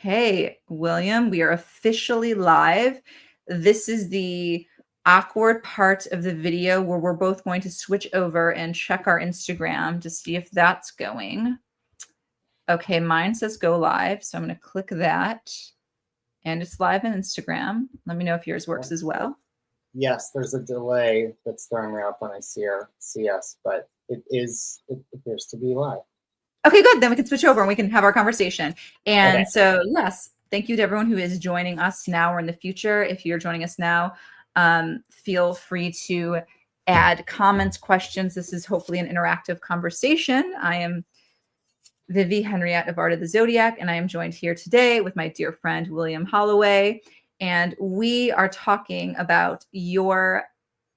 Okay, William, we are officially live. This is the awkward part of the video where we're both going to switch over and check our Instagram to see if that's going. Okay, mine says go live, so I'm going to click that. And it's live on Instagram. Let me know if yours works as well. Yes, there's a delay that's throwing me off when I see us, but it appears to be live. Okay, good. Then we can switch over and we can have our conversation. And Okay. so, yes, thank you to everyone who is joining us now or in the future. If you're joining us now, feel free to add comments, questions. This is hopefully an interactive conversation. I am Vivi, Henriette of Art of the Zodiac, and I am joined here today with my dear friend, William Holloway. And we are talking about your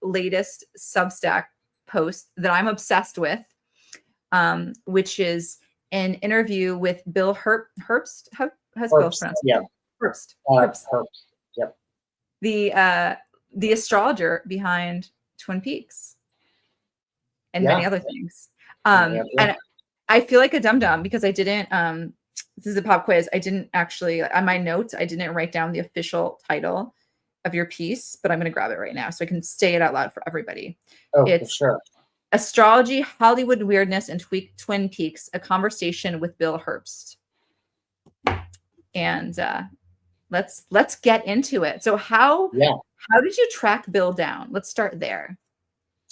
latest Substack post that I'm obsessed with, which is an interview with Bill Herbst. How's Bill pronounced? Yeah. Herbst. Herbst. Yep. The astrologer behind Twin Peaks and many other things. And I feel like a dum-dum because I didn't, this is a pop quiz. I didn't actually, on my notes, I didn't write down the official title of your piece, but I'm going to grab it right now so I can say it out loud for everybody. Oh, it's for sure. Astrology, Hollywood Weirdness, and Twin Peaks, a conversation with Bill Herbst. And let's get into it. So how did you track Bill down? Let's start there.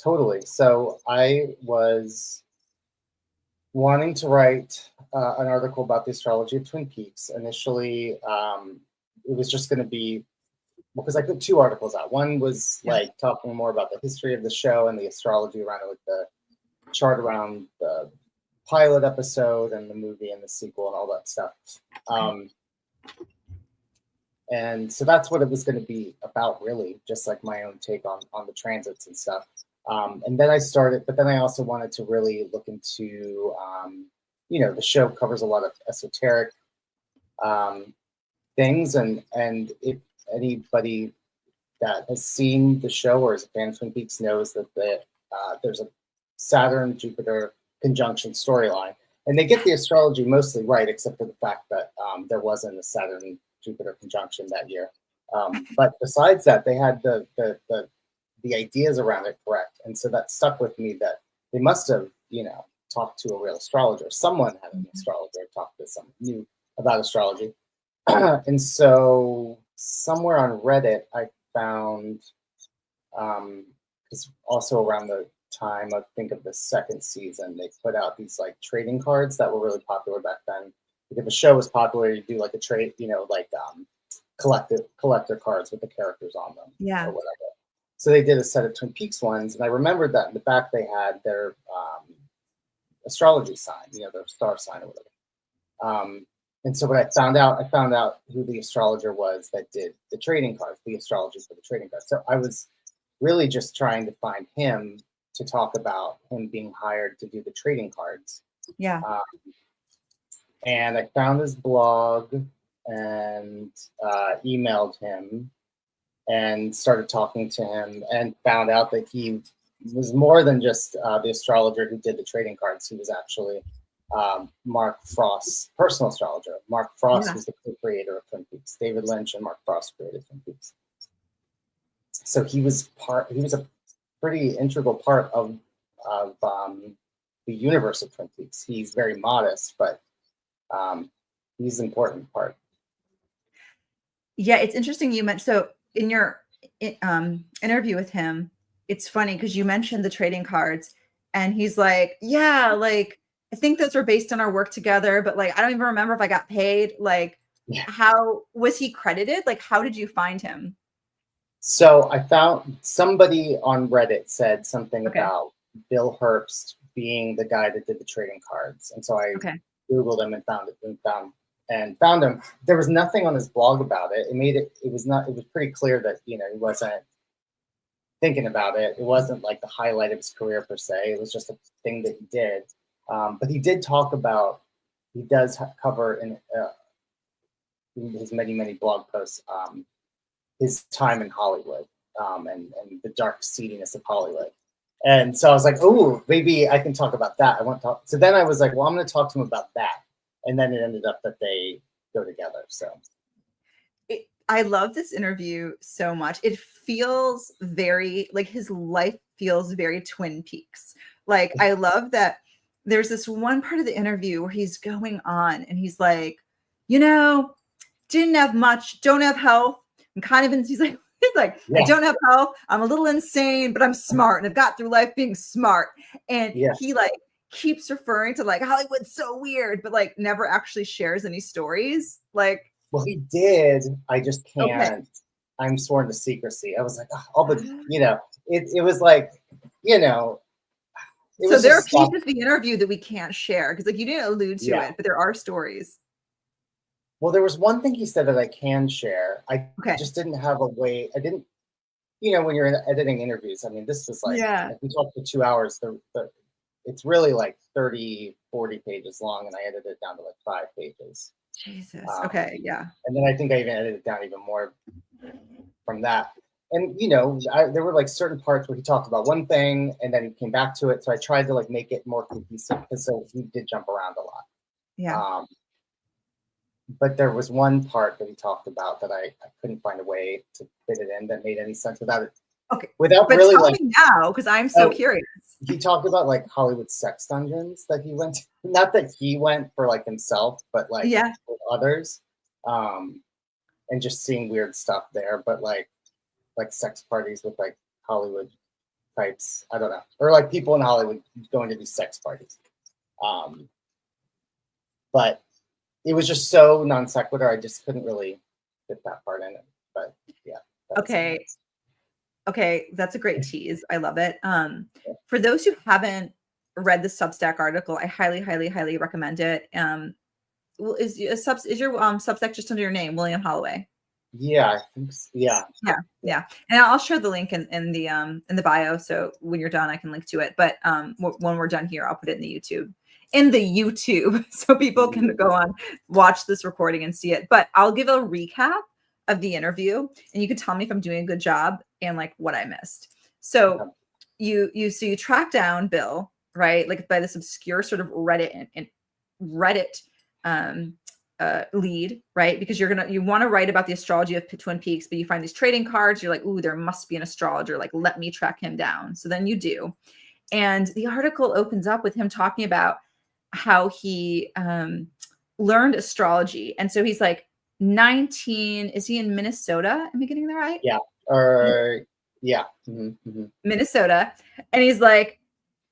Totally. So I was wanting to write an article about the astrology of Twin Peaks. Initially, it was just going to be, because I put two articles out. One was like talking more about the history of the show and the astrology around it, with the chart around the pilot episode and the movie and the sequel and all that stuff. And so that's what it was going to be about, really, just like my own take on the transits and stuff. And then I started, but then I also wanted to really look into, the show covers a lot of esoteric things, and if anybody that has seen the show or is a fan of Twin Peaks knows that there's a Saturn-Jupiter conjunction storyline, and they get the astrology mostly right, except for the fact that there wasn't a Saturn-Jupiter conjunction that year. But besides that, they had the ideas around it correct, and so that stuck with me that they must have, talked to a real astrologer. Someone had an astrologer talk to someone knew about astrology, and so somewhere on Reddit I found, because also around the time I think of the second season, they put out these like trading cards that were really popular back then. Like if a show was popular, you do like a trade, collector cards with the characters on them, or whatever. So they did a set of Twin Peaks ones, and I remembered that in the back they had their astrology sign, their star sign or whatever. And so what I found out who the astrologer was that did the trading cards, the astrology for the trading cards. So I was really just trying to find him to talk about him being hired to do the trading cards. Yeah. And I found his blog and emailed him and started talking to him, and found out that he was more than just the astrologer who did the trading cards. He was actually Mark Frost's personal astrologer. Mark Frost was the co-creator of Twin Peaks. David Lynch and Mark Frost created Twin Peaks. So he was a pretty integral part of the universe of Twin Peaks. He's very modest, but he's an important part. Yeah, it's interesting you mentioned, so in your interview with him, it's funny because you mentioned the trading cards, and he's like, I think those were based on our work together, but I don't even remember if I got paid. How was he credited? How did you find him? So I found somebody on Reddit said something about Bill Herbst being the guy that did the trading cards. And so I Googled him and found him. There was nothing on his blog about it. It was pretty clear that, he wasn't thinking about it. It wasn't like the highlight of his career per se. It was just a thing that he did. But he did talk about, he does cover in his many, many blog posts, his time in Hollywood, and the dark seediness of Hollywood. And so I was like, oh, maybe I can talk about that. So then I was like, well, I'm going to talk to him about that. And then it ended up that they go together. So I love this interview so much. It feels very like his life feels very Twin Peaks. Like, I love that there's this one part of the interview where he's going on and he's like, didn't have much, don't have health. I'm kind of, he's like, I don't have health. I'm a little insane, but I'm smart and I've got through life being smart. And he like keeps referring to like Hollywood's so weird, but like never actually shares any stories. Like, well, he did. I just can't. Okay. I'm sworn to secrecy. I was like, all the, it was like, so there are pieces of the interview that we can't share because like you didn't allude to it, but there are stories. Well, there was one thing he said that I can share. I just didn't have a way. I didn't, when you're editing interviews, I mean, this was like, if we talked for 2 hours, it's really like 30, 40 pages long, and I edited it down to like 5 pages. Jesus. Okay. Yeah. And then I think I even edited it down even more from that. And, there were like certain parts where he talked about one thing and then he came back to it. So I tried to like make it more cohesive because so he did jump around a lot. Yeah. But there was one part that he talked about that I couldn't find a way to fit it in that made any sense without it. Okay. Without but really tell like me now, because I'm so curious. He talked about like Hollywood sex dungeons that he went to. Not that he went for like himself, but like with others. And just seeing weird stuff there, but like sex parties with like Hollywood types. I don't know. Or like people in Hollywood going to these sex parties. But it was just so non sequitur. I just couldn't really fit that part in it. But yeah. Okay, that's a great tease. I love it. For those who haven't read the Substack article, I highly, highly, highly recommend it. Is your Substack just under your name, William Holloway? Yeah, I think so. Yeah. And I'll share the link in the bio. So when you're done, I can link to it. But when we're done here, I'll put it in the YouTube, so people can go on, watch this recording and see it. But I'll give a recap of the interview and you can tell me if I'm doing a good job and like what I missed. So you track down Bill, right? Like by this obscure sort of Reddit lead, right? Because you want to write about the astrology of Twin Peaks, but you find these trading cards. You're like, ooh, there must be an astrologer. Like, let me track him down. So then you do. And the article opens up with him talking about how he learned astrology. And so he's like 19. Is he in Minnesota? Am I getting that right? Yeah. Yeah. Mm-hmm. Mm-hmm. Minnesota. And he's like,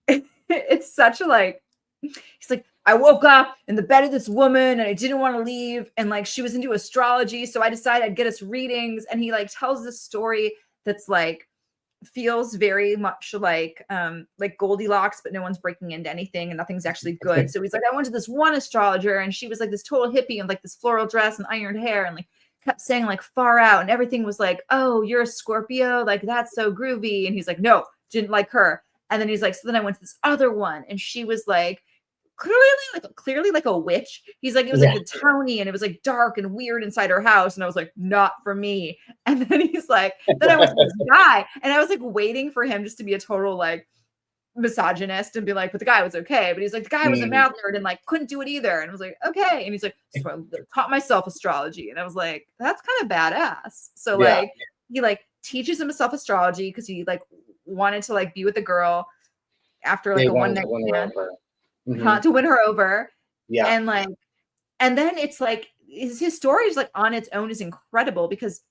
it's such a like, he's like, I woke up in the bed of this woman and I didn't want to leave. And like, she was into astrology. So I decided I'd get us readings. And he like tells this story that's like, feels very much like Goldilocks, but no one's breaking into anything and nothing's actually good. So he's like, I went to this one astrologer and she was like this total hippie and like this floral dress and ironed hair and like kept saying like far out and everything was like, oh, you're a Scorpio, like that's so groovy. And he's like, no, didn't like her. And then he's like, so then I went to this other one and she was like clearly like a witch. He's like, it was like a townie and it was like dark and weird inside her house. And I was like, not for me. And then he's like, then I went to this guy and I was like waiting for him just to be a total like misogynist and be like, but the guy was okay. But he's like, the guy was a math nerd and like couldn't do it either. And I was like, okay. And he's like, so I taught myself astrology. And I was like, that's kind of badass. So like he like teaches himself astrology because he like wanted to like be with a girl after like a one night stand. To win her over. Yeah. And like, and then it's like his story is like on its own is incredible because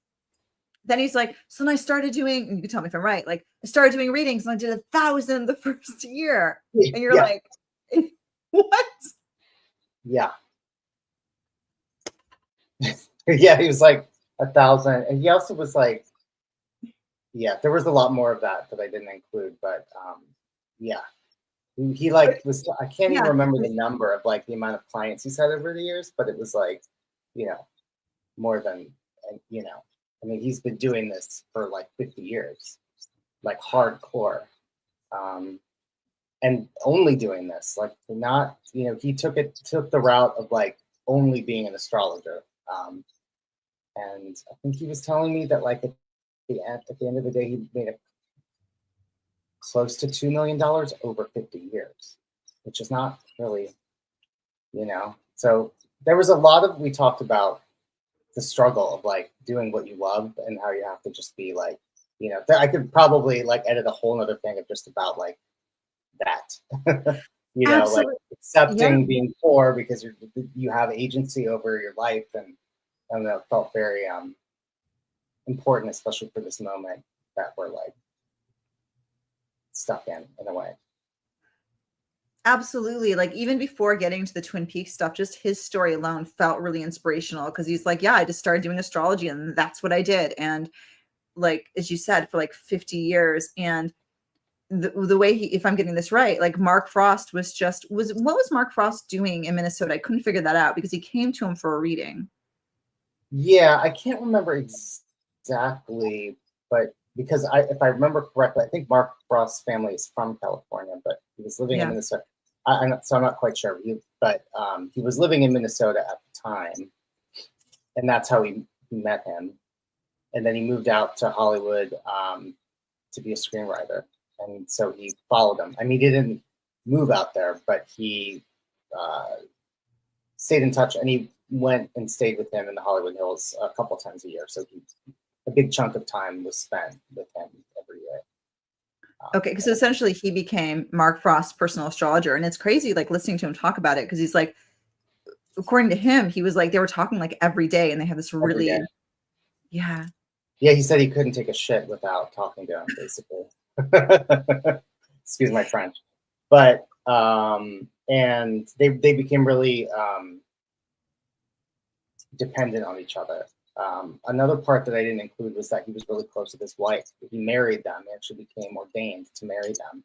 then he's like, so then I started doing, and you can tell me if I'm right, like I started doing readings and I did 1,000 the first year. And you're like, what? Yeah. Yeah, he was like 1,000. And he also was like, yeah, there was a lot more of that I didn't include, but yeah. He like was, I can't even remember the number of like the amount of clients he's had over the years, but it was like, more than, I mean, he's been doing this for like 50 years, like hardcore, and only doing this, like not, he took the route of like only being an astrologer. And I think he was telling me that like at the end of the day, he made a close to $2 million over 50 years, which is not really, so there was a lot of, we talked about the struggle of like doing what you love and how you have to just be like, you know, I could probably like edit a whole nother thing of just about like that, you know, Absolutely. like accepting being poor because you have agency over your life. And that felt very important, especially for this moment that we're like stuck in a way. Absolutely. Like even before getting to the Twin Peaks stuff, just his story alone felt really inspirational because he's like, yeah, I just started doing astrology and that's what I did. And like, as you said, for like 50 years. And the way he, if I'm getting this right, like Mark Frost was what was Mark Frost doing in Minnesota? I couldn't figure that out because he came to him for a reading. Yeah, I can't remember exactly, but because if I remember correctly, I think Mark Frost's family is from California, but he was living in Minnesota. So I'm not quite sure, but he was living in Minnesota at the time, and that's how we met him. And then he moved out to Hollywood to be a screenwriter, and so he followed him. I mean, he didn't move out there, but he stayed in touch, and he went and stayed with him in the Hollywood Hills a couple times a year. So a big chunk of time was spent with him every year. Okay, because essentially he became Mark Frost's personal astrologer, and it's crazy like listening to him talk about it because he's like, according to him, he was like they were talking like every day, and they have this really, yeah. He said he couldn't take a shit without talking to him, basically. Excuse my French, but and they became really dependent on each other. Another part that I didn't include was that he was really close with his wife. He married them. He actually became ordained to marry them.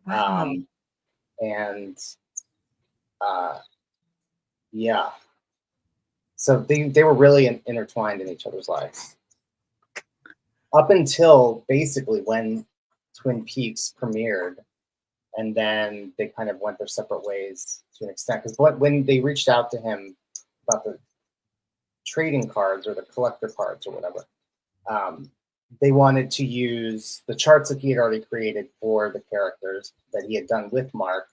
Wow. Yeah. So they were really intertwined in each other's lives. Up until basically when Twin Peaks premiered, and then they kind of went their separate ways to an extent. Because when they reached out to him about the trading cards or the collector cards or whatever, they wanted to use the charts that he had already created for the characters that he had done with Mark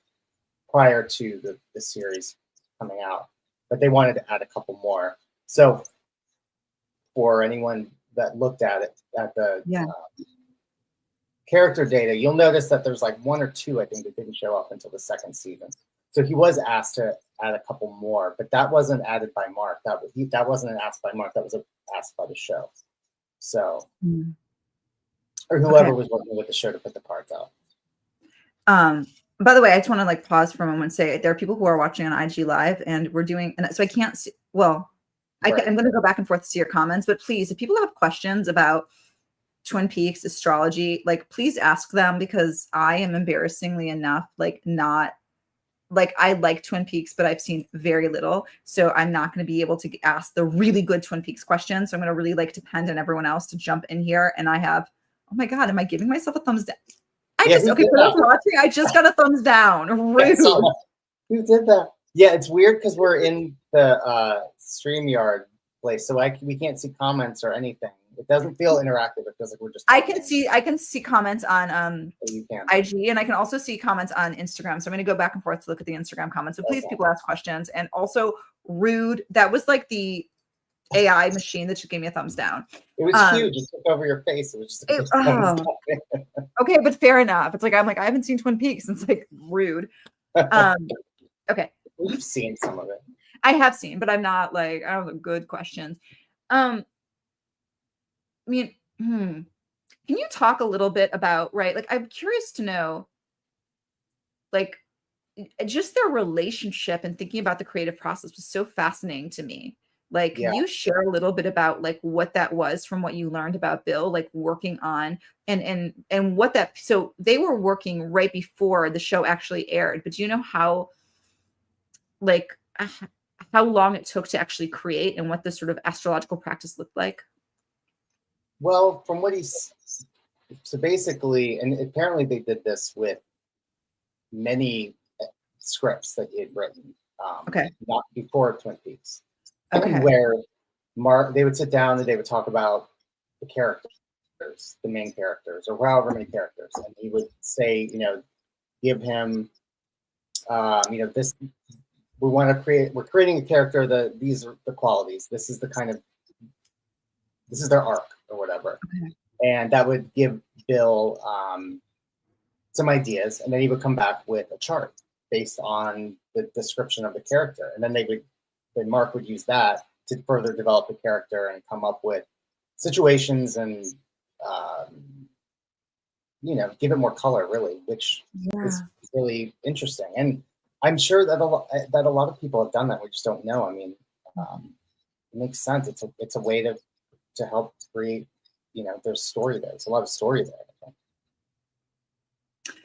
prior to the series coming out, but they wanted to add a couple more. So for anyone that looked at it, at the character data, you'll notice that there's like one or two, I think, that didn't show up until the second season. So he was asked to add a couple more, but that wasn't added by Mark. That wasn't an ask by Mark. That was asked by the show. So, or whoever was working with the show to put the cards out. By the way, I just want to like pause for a moment and say there are people who are watching on IG Live, and we're doing, and so I can't see. Well, I'm going to go back and forth to see your comments, but please, if people have questions about Twin Peaks astrology, like please ask them, because I am embarrassingly enough like not like I like Twin Peaks, but I've seen very little, so I'm not going to be able to ask the really good Twin Peaks questions. So I'm going to really like depend on everyone else to jump in here. And I have, oh my god, am I giving myself a thumbs down? For those watching, I just got a thumbs down. Rude. Who did that? Yeah, it's weird because we're in the StreamYard place, so we can't see comments or anything. It doesn't feel interactive. It feels like we're just talking. I can see comments on IG, and I can also see comments on Instagram. So I'm going to go back and forth to look at the Instagram comments. So please, people ask questions. And also, rude. That was like the AI machine that just gave me a thumbs down. It was huge. It took over your face. It was just okay, but fair enough. It's like I'm like I haven't seen Twin Peaks. It's like rude. Okay. We've seen some of it. I have seen, but I'm not like I don't have good questions. I mean, can you talk a little bit about, right? Like, I'm curious to know, like, just their relationship and thinking about the creative process was so fascinating to me. Like, can you share a little bit about like what that was from what you learned about Bill, like working on and what that, so they were working right before the show actually aired, but do you know how, like, how long it took to actually create and what the sort of astrological practice looked like? Well, from what so basically, and apparently they did this with many scripts that he had written, not before Twin Peaks, where they would sit down and they would talk about the characters, the main characters, or however many characters, and he would say, give him, this we're creating a character, these are the qualities. This is their arc or whatever. Okay. And that would give Bill some ideas, and then he would come back with a chart based on the description of the character. And then Mark would use that to further develop the character and come up with situations and, give it more color, really, which is really interesting. And I'm sure that a lot of people have done that. We just don't know. I mean, it makes sense. It's a way to help create, there's story there. There's a lot of story there. I think.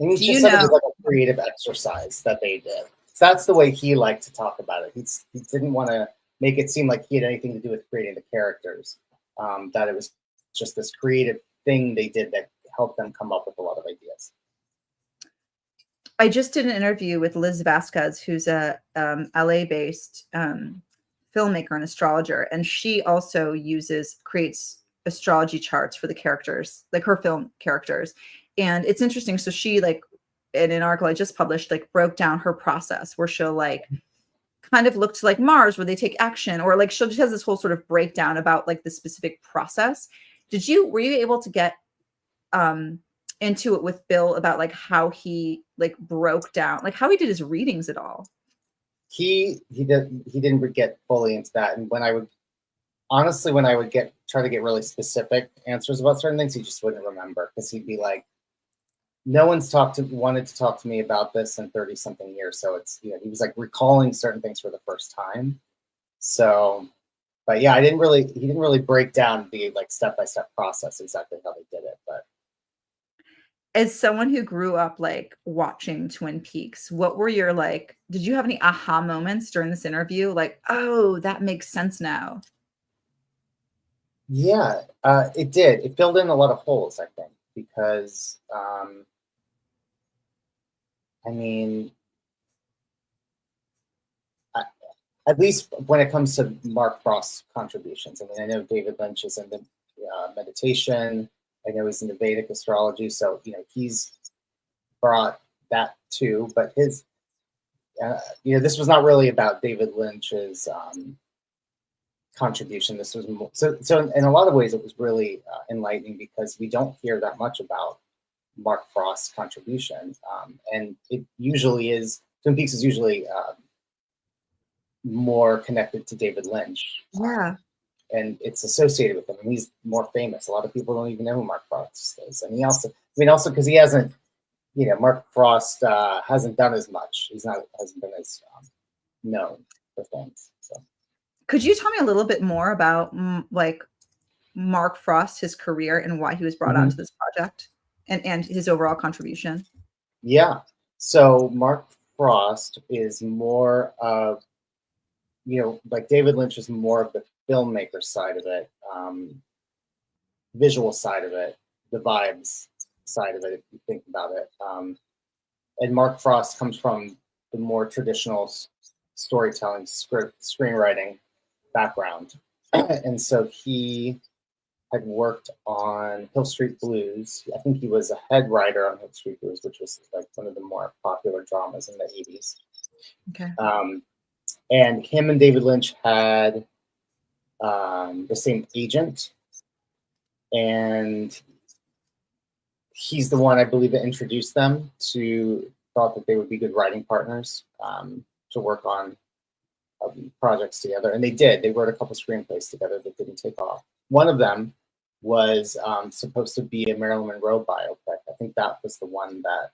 And he just said it was like a creative exercise that they did. So that's the way he liked to talk about it. He didn't want to make it seem like he had anything to do with creating the characters. That it was just this creative thing they did that helped them come up with a lot of ideas. I just did an interview with Liz Vasquez, who's a LA-based filmmaker and astrologer, and she also creates astrology charts for the characters, like her film characters. And it's interesting. So she, like, in an article I just published, like, broke down her process where she'll like kind of look to like Mars where they take action, or like she just has this whole sort of breakdown about like the specific process. Were you able to get into it with Bill about like how he like broke down, like how he did his readings at all? He didn't get fully into that. And when I would try to get really specific answers about certain things, he just wouldn't remember, because he'd be like, no one's wanted to talk to me about this in 30 something years. So it's, he was like recalling certain things for the first time. So, but yeah, he didn't really break down the like step-by-step process exactly how they did it. But as someone who grew up like watching Twin Peaks, what were your did you have any aha moments during this interview? Like, oh, that makes sense now. Yeah, it did. It filled in a lot of holes, I think, because I mean, at least when it comes to Mark Frost's contributions. I mean, I know David Lynch is into meditation. I know he's into Vedic astrology, so he's brought that too. But his, this was not really about David Lynch's contribution. This was more, so in a lot of ways it was really enlightening, because we don't hear that much about Mark Frost's contribution, and it usually is, Twin Peaks is usually more connected to David Lynch. Yeah. And it's associated with him, and he's more famous. A lot of people don't even know who Mark Frost is. And he also because he hasn't, Mark Frost hasn't done as much. Hasn't been as known for things. So, could you tell me a little bit more about like Mark Frost, his career, and why he was brought onto this project, and his overall contribution? Yeah. So Mark Frost is more of, like David Lynch is more of the filmmaker side of it, visual side of it, the vibes side of it, if you think about it. And Mark Frost comes from the more traditional storytelling, screenwriting background. And so he had worked on Hill Street Blues. I think he was a head writer on Hill Street Blues, which was like one of the more popular dramas in the 80s. Okay. And him and David Lynch had the same agent, and he's the one, I believe, that introduced them thought that they would be good writing partners to work on projects together. And they did. They wrote a couple screenplays together that didn't take off. One of them was supposed to be a Marilyn Monroe biopic. I think that was the one that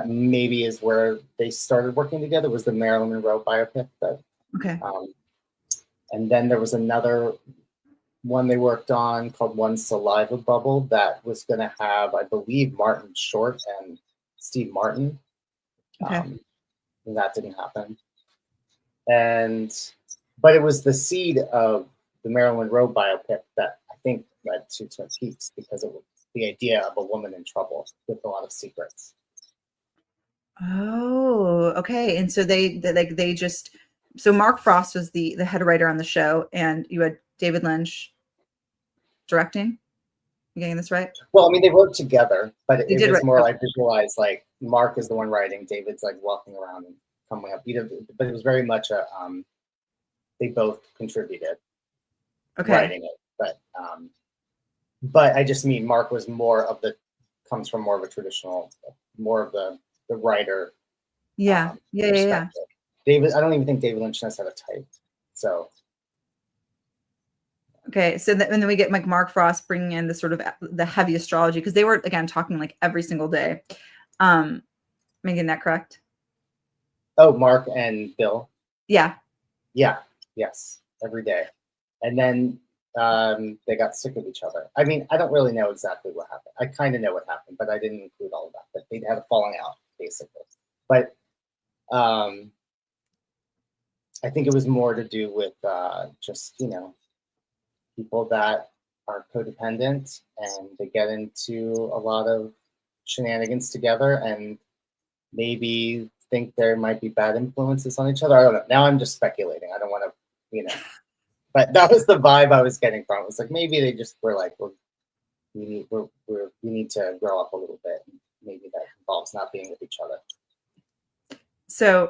maybe is where they started working together, was the Marilyn Monroe biopic. Okay. And then there was another one they worked on called One Saliva Bubble that was going to have, I believe, Martin Short and Steve Martin. Okay. And that didn't happen. But it was the seed of the Marilyn Monroe biopic that I think led to Twin Peaks, because it was the idea of a woman in trouble with a lot of secrets. Oh, okay. And so so Mark Frost was the head writer on the show, and you had David Lynch directing. You getting this right? Well, I mean, they wrote together, but it was more like visualized, like Mark is the one writing. David's like walking around and coming up. But it was very much a they both contributed writing it. But I just mean Mark was comes from more of a traditional, more of the writer. Yeah. David, I don't even think David Lynch knows how to type. So. Okay, so and then we get like Mark Frost bringing in the sort of the heavy astrology, because they were again talking like every single day. Am I getting that correct? Oh, Mark and Bill. Yeah. Yes, every day, and then they got sick of each other. I mean, I don't really know exactly what happened. I kind of know what happened, but I didn't include all of that. But they had a falling out, basically. But I think it was more to do with just, people that are codependent and they get into a lot of shenanigans together and maybe think there might be bad influences on each other. I don't know. Now I'm just speculating. I don't want to, but that was the vibe I was getting from it. It was like, maybe they just were like, we need to grow up a little bit. Maybe that involves not being with each other. So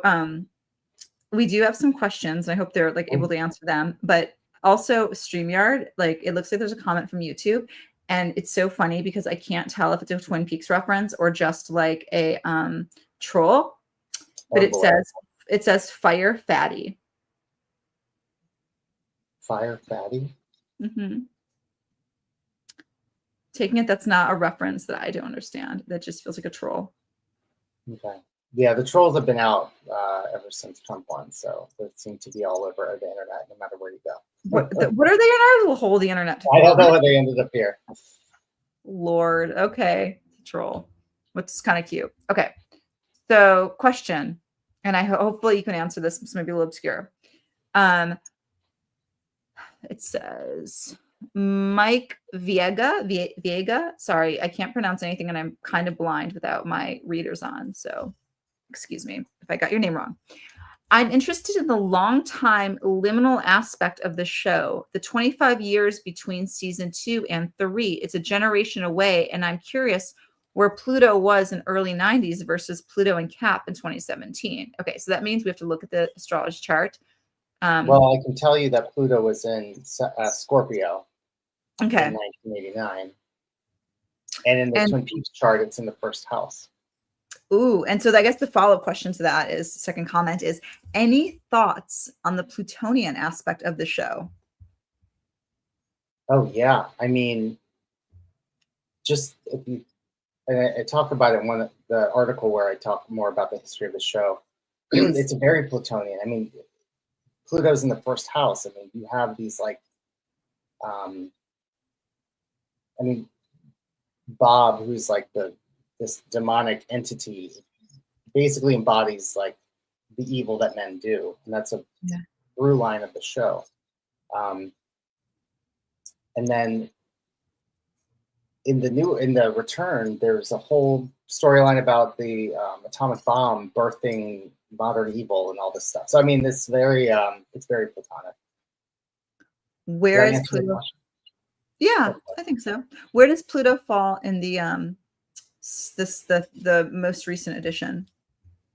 we do have some questions. I hope they're like able to answer them, but also StreamYard, like it looks like there's a comment from YouTube, and it's so funny because I can't tell if it's a Twin Peaks reference or just like a troll, but it says fire fatty. Fire fatty? Mm-hmm. Taking it that's not a reference that I don't understand. That just feels like a troll. Okay. Yeah, the trolls have been out ever since Trump won, so they seem to be all over the internet, no matter where you go. What are they in our little hole, the internet? I don't know where they ended up here. Lord, okay, troll, which is kind of cute. Okay, so question, and hopefully you can answer this. This might be a little obscure. It says Mike Viega. Sorry, I can't pronounce anything, and I'm kind of blind without my readers on, so excuse me if I got your name wrong. I'm interested in the long time liminal aspect of the show, the 25 years between season 2 and 3. It's a generation away, and I'm curious where Pluto was in early 90s versus Pluto and Cap in 2017. Okay, so that means we have to look at the astrology chart. Well, I can tell you that Pluto was in Scorpio in 1989. And in the Twin Peaks chart, it's in the first house. Ooh, and so I guess the follow-up question to that is, second comment is, any thoughts on the Plutonian aspect of the show? Oh, yeah. I mean, just if you, and I talk about it in the article where I talk more about the history of the show. It's very Plutonian. I mean, Pluto's in the first house. I mean, you have these like, Bob, who's like this demonic entity, basically embodies like the evil that men do, and that's a through line of the show. And then in the return, there's a whole storyline about the atomic bomb birthing modern evil and all this stuff. So I mean, it's very platonic. Where is Pluto? Yeah, I think so. Where does Pluto fall in the the most recent edition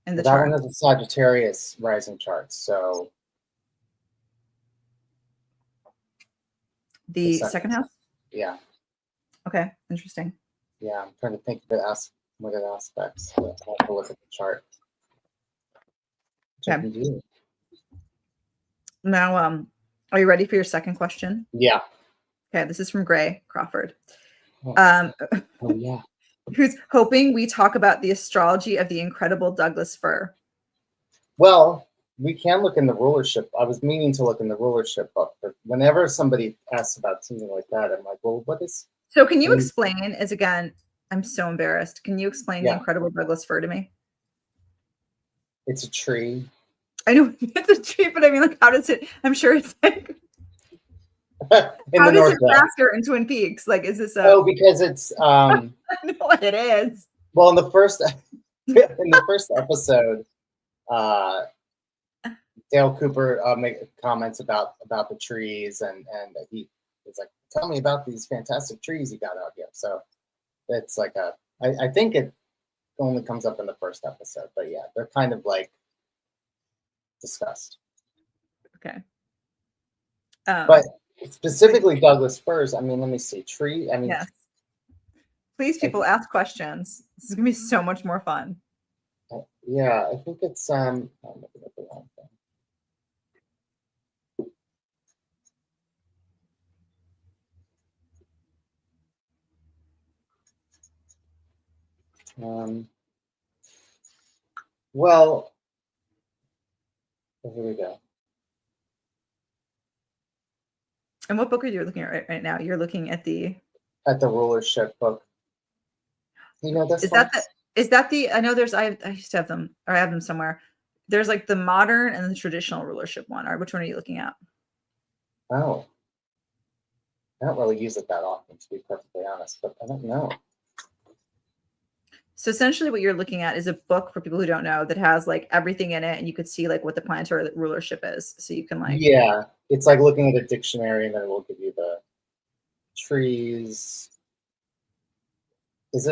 in the chart? That one is a Sagittarius rising chart. So the second house? Yeah. Okay, interesting. Yeah, I'm trying to think of what it aspects. I have to look at the chart. Okay. Now, are you ready for your second question? Yeah. Okay, this is from Gray Crawford. Oh yeah. Who's hoping we talk about the astrology of the incredible Douglas fir. Well, we can look in the rulership. I was meaning to look in the rulership book, but whenever somebody asks about something like that, I'm like, well, what is... So can you explain, as again, I'm so embarrassed. Can you explain the incredible Douglas fir to me? It's a tree. I know it's a tree, but I mean, like, how does it, I'm sure it's like, how does it factor in Twin Peaks? Like, is this Oh, because it's I know what it is. Well, in the first episode, Dale Cooper made comments about the trees, and he was like, tell me about these fantastic trees you got out here. So it's like I think only comes up in the first episode, but yeah, they're kind of like discussed. Okay. But specifically Douglas firs, I mean, let me see. Tree, I mean, yes. Please, people, ask questions. This is gonna be so much more fun. Yeah, I think it's I'm looking at the wrong thing. Well, here we go. And what book are you looking at right now? You're looking at the rulership book. You know this is one? that the I know there's I used to have them, or I have them somewhere. There's like the modern and the traditional rulership one. Or which one are you looking at? Oh. I don't really use it that often, to be perfectly honest, but I don't know. So essentially what you're looking at is a book, for people who don't know, that has like everything in it, and you could see like what the planetary rulership is. So you can like, yeah, it's like looking at a dictionary, and then it will give you the trees. Is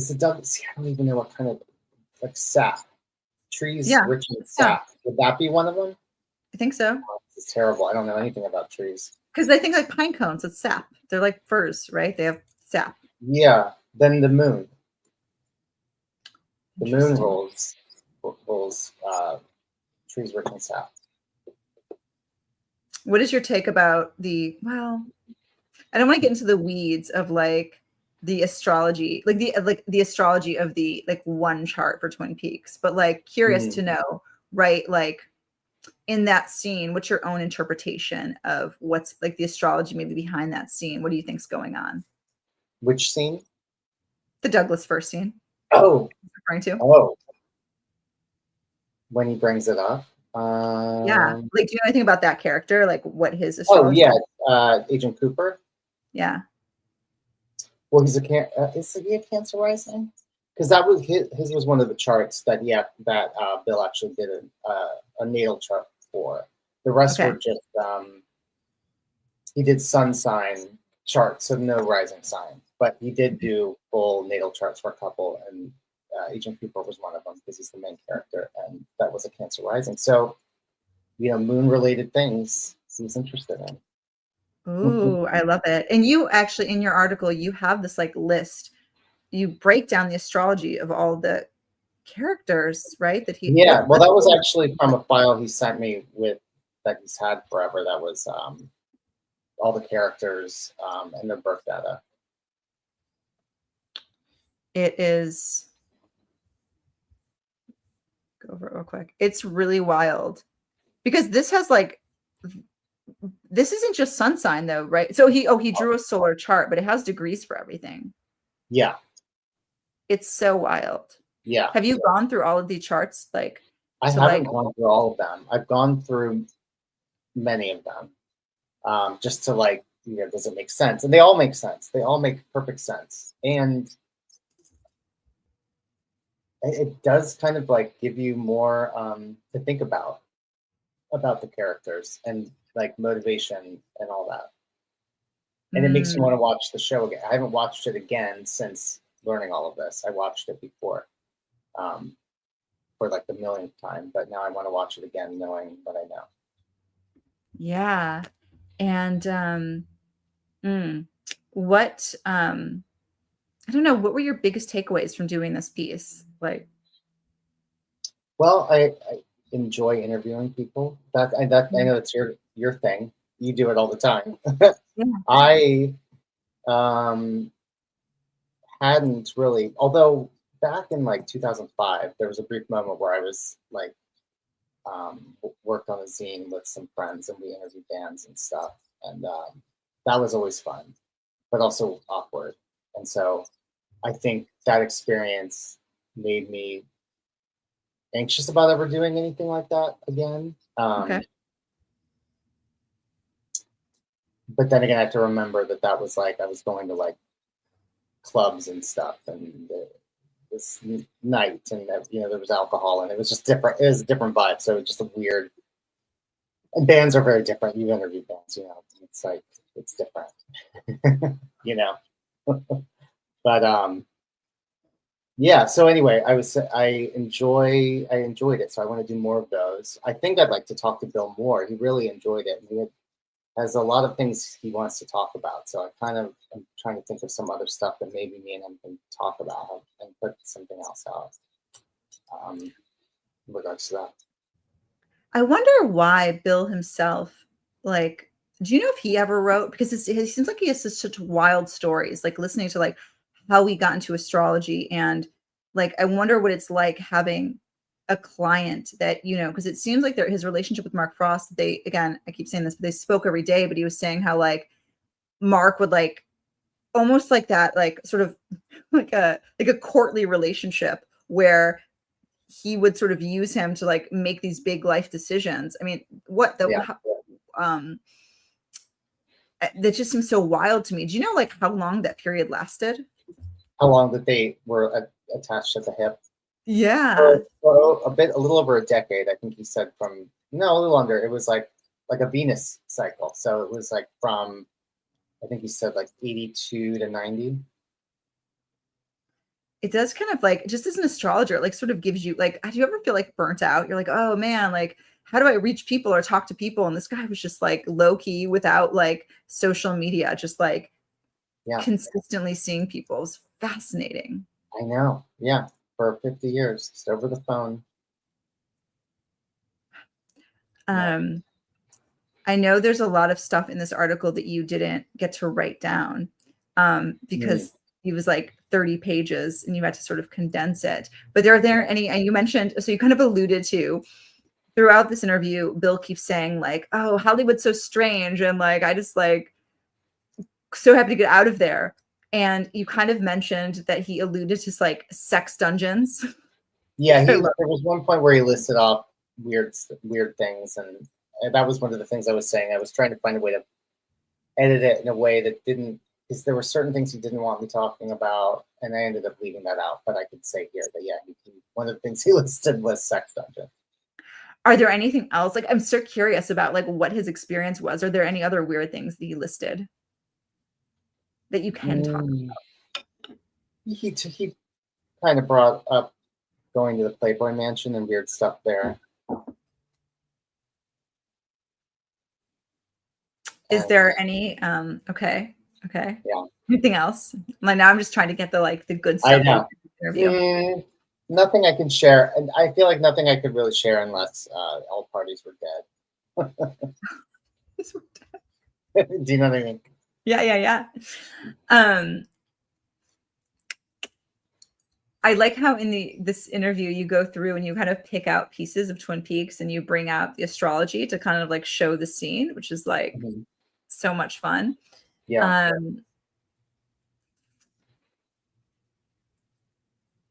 the Doug? See, I don't even know what kind of, like, sap. Trees rich in sap. Would that be one of them? I think so. Oh, this is terrible. I don't know anything about trees. Because I think like pine cones, it's sap. They're like firs, right? They have sap. Yeah. Then the moon. The moon rolls trees rich in sap. What is your take about well, I don't want to get into the weeds of like the astrology, like the astrology of the like one chart for Twin Peaks, but like curious to know, right? Like in that scene, what's your own interpretation of what's like the astrology maybe behind that scene? What do you think's going on? Which scene? The Douglas first scene. Oh. Referring to? Oh. When he brings it up. Yeah. Like, do you know anything about that character? Like what his astrology? Oh yeah, Agent Cooper. Yeah. Well, is he a Cancer rising? Because that was his was one of the charts that Bill actually did a natal chart for. The rest were just he did sun sign charts, so no rising sign. But he did do full natal charts for a couple, and Agent Cooper was one of them because he's the main character, and that was a Cancer rising. So, moon-related things he's interested in. Ooh, I love it. And you actually, in your article, you have this like list. You break down the astrology of all the characters, right? That he. Yeah, well, that was actually from a file he sent me that he's had forever. That was all the characters and their birth data. It is. Go over it real quick. It's really wild because this has like. This isn't just sun sign though, right? So he drew a solar chart, but it has degrees for everything. Yeah. It's so wild. Yeah. Have you gone through all of the charts? Like, I haven't gone through all of them. I've gone through many of them, just to like, does it make sense? And they all make sense. They all make perfect sense. And it does kind of like give you more to think about the characters and like motivation and all that. And it makes you want to watch the show again. I haven't watched it again since learning all of this. I watched it before for like the millionth time, but now I want to watch it again knowing what I know. Yeah. And what I don't know, what were your biggest takeaways from doing this piece? Like, well, I enjoy interviewing people. I know it's your thing. You do it all the time. yeah. I hadn't really, although back in like 2005, there was a brief moment where I was like worked on a zine with some friends, and we interviewed bands and stuff, and that was always fun, but also awkward. And so I think that experience made me anxious about ever doing anything like that again. Okay. But then again, I have to remember that was like I was going to like clubs and stuff, and this night, and there was alcohol, and it was just different. It was a different vibe, so it's just a weird. And bands are very different. You interview bands, it's like it's different, But yeah. So anyway, I enjoyed it. So I want to do more of those. I think I'd like to talk to Bill more. He really enjoyed it. He has a lot of things he wants to talk about. So I'm trying to think of some other stuff that maybe me and him can talk about and put something else out in regards to that. I wonder why Bill himself, like, do you know if he ever wrote? Because it seems like he has such wild stories, like listening to like how he got into astrology. And like, I wonder what it's like having a client that, you know, because it seems like his relationship with Mark Frost, again, I keep saying this, but they spoke every day, but he was saying how like Mark would like almost like that, like sort of like a courtly relationship where he would sort of use him to like make these big life decisions. I mean, that just seems so wild to me. Do you know like how long that period lasted? How long that they were attached at the hip? Yeah. For a little over a decade. I think he said a little under. It was like a Venus cycle. So it was like from, I think he said like 82 to 90. It does kind of like, just as an astrologer, it like sort of gives you like, do you ever feel like burnt out? You're like, oh man, like how do I reach people or talk to people? And this guy was just like low key without like social media, just like consistently seeing people. It was fascinating. I know. Yeah. For 50 years, just over the phone. I know there's a lot of stuff in this article that you didn't get to write down because it was like 30 pages and you had to sort of condense it. But are there any, and you mentioned, so you kind of alluded to throughout this interview, Bill keeps saying like, oh, Hollywood's so strange. And like, I just like, so happy to get out of there. And you kind of mentioned that he alluded to like sex dungeons. Yeah, there was one point where he listed off weird things, and that was one of the things I was saying. I was trying to find a way to edit it in a way that didn't, because there were certain things he didn't want me talking about, and I ended up leaving that out. But I could say here that one of the things he listed was sex dungeon. Are there anything else? Like, I'm so curious about like what his experience was. Are there any other weird things that he listed that you can talk about? He kind of brought up going to the Playboy Mansion and weird stuff there. Is there any okay. Yeah. Anything else? Like now I'm just trying to get the good stuff. I know. Nothing I can share, and I feel like nothing I could really share unless all parties were dead. Do you know what I mean? Yeah. I like how in this interview you go through and you kind of pick out pieces of Twin Peaks and you bring out the astrology to kind of like show the scene, which is like so much fun. Yeah.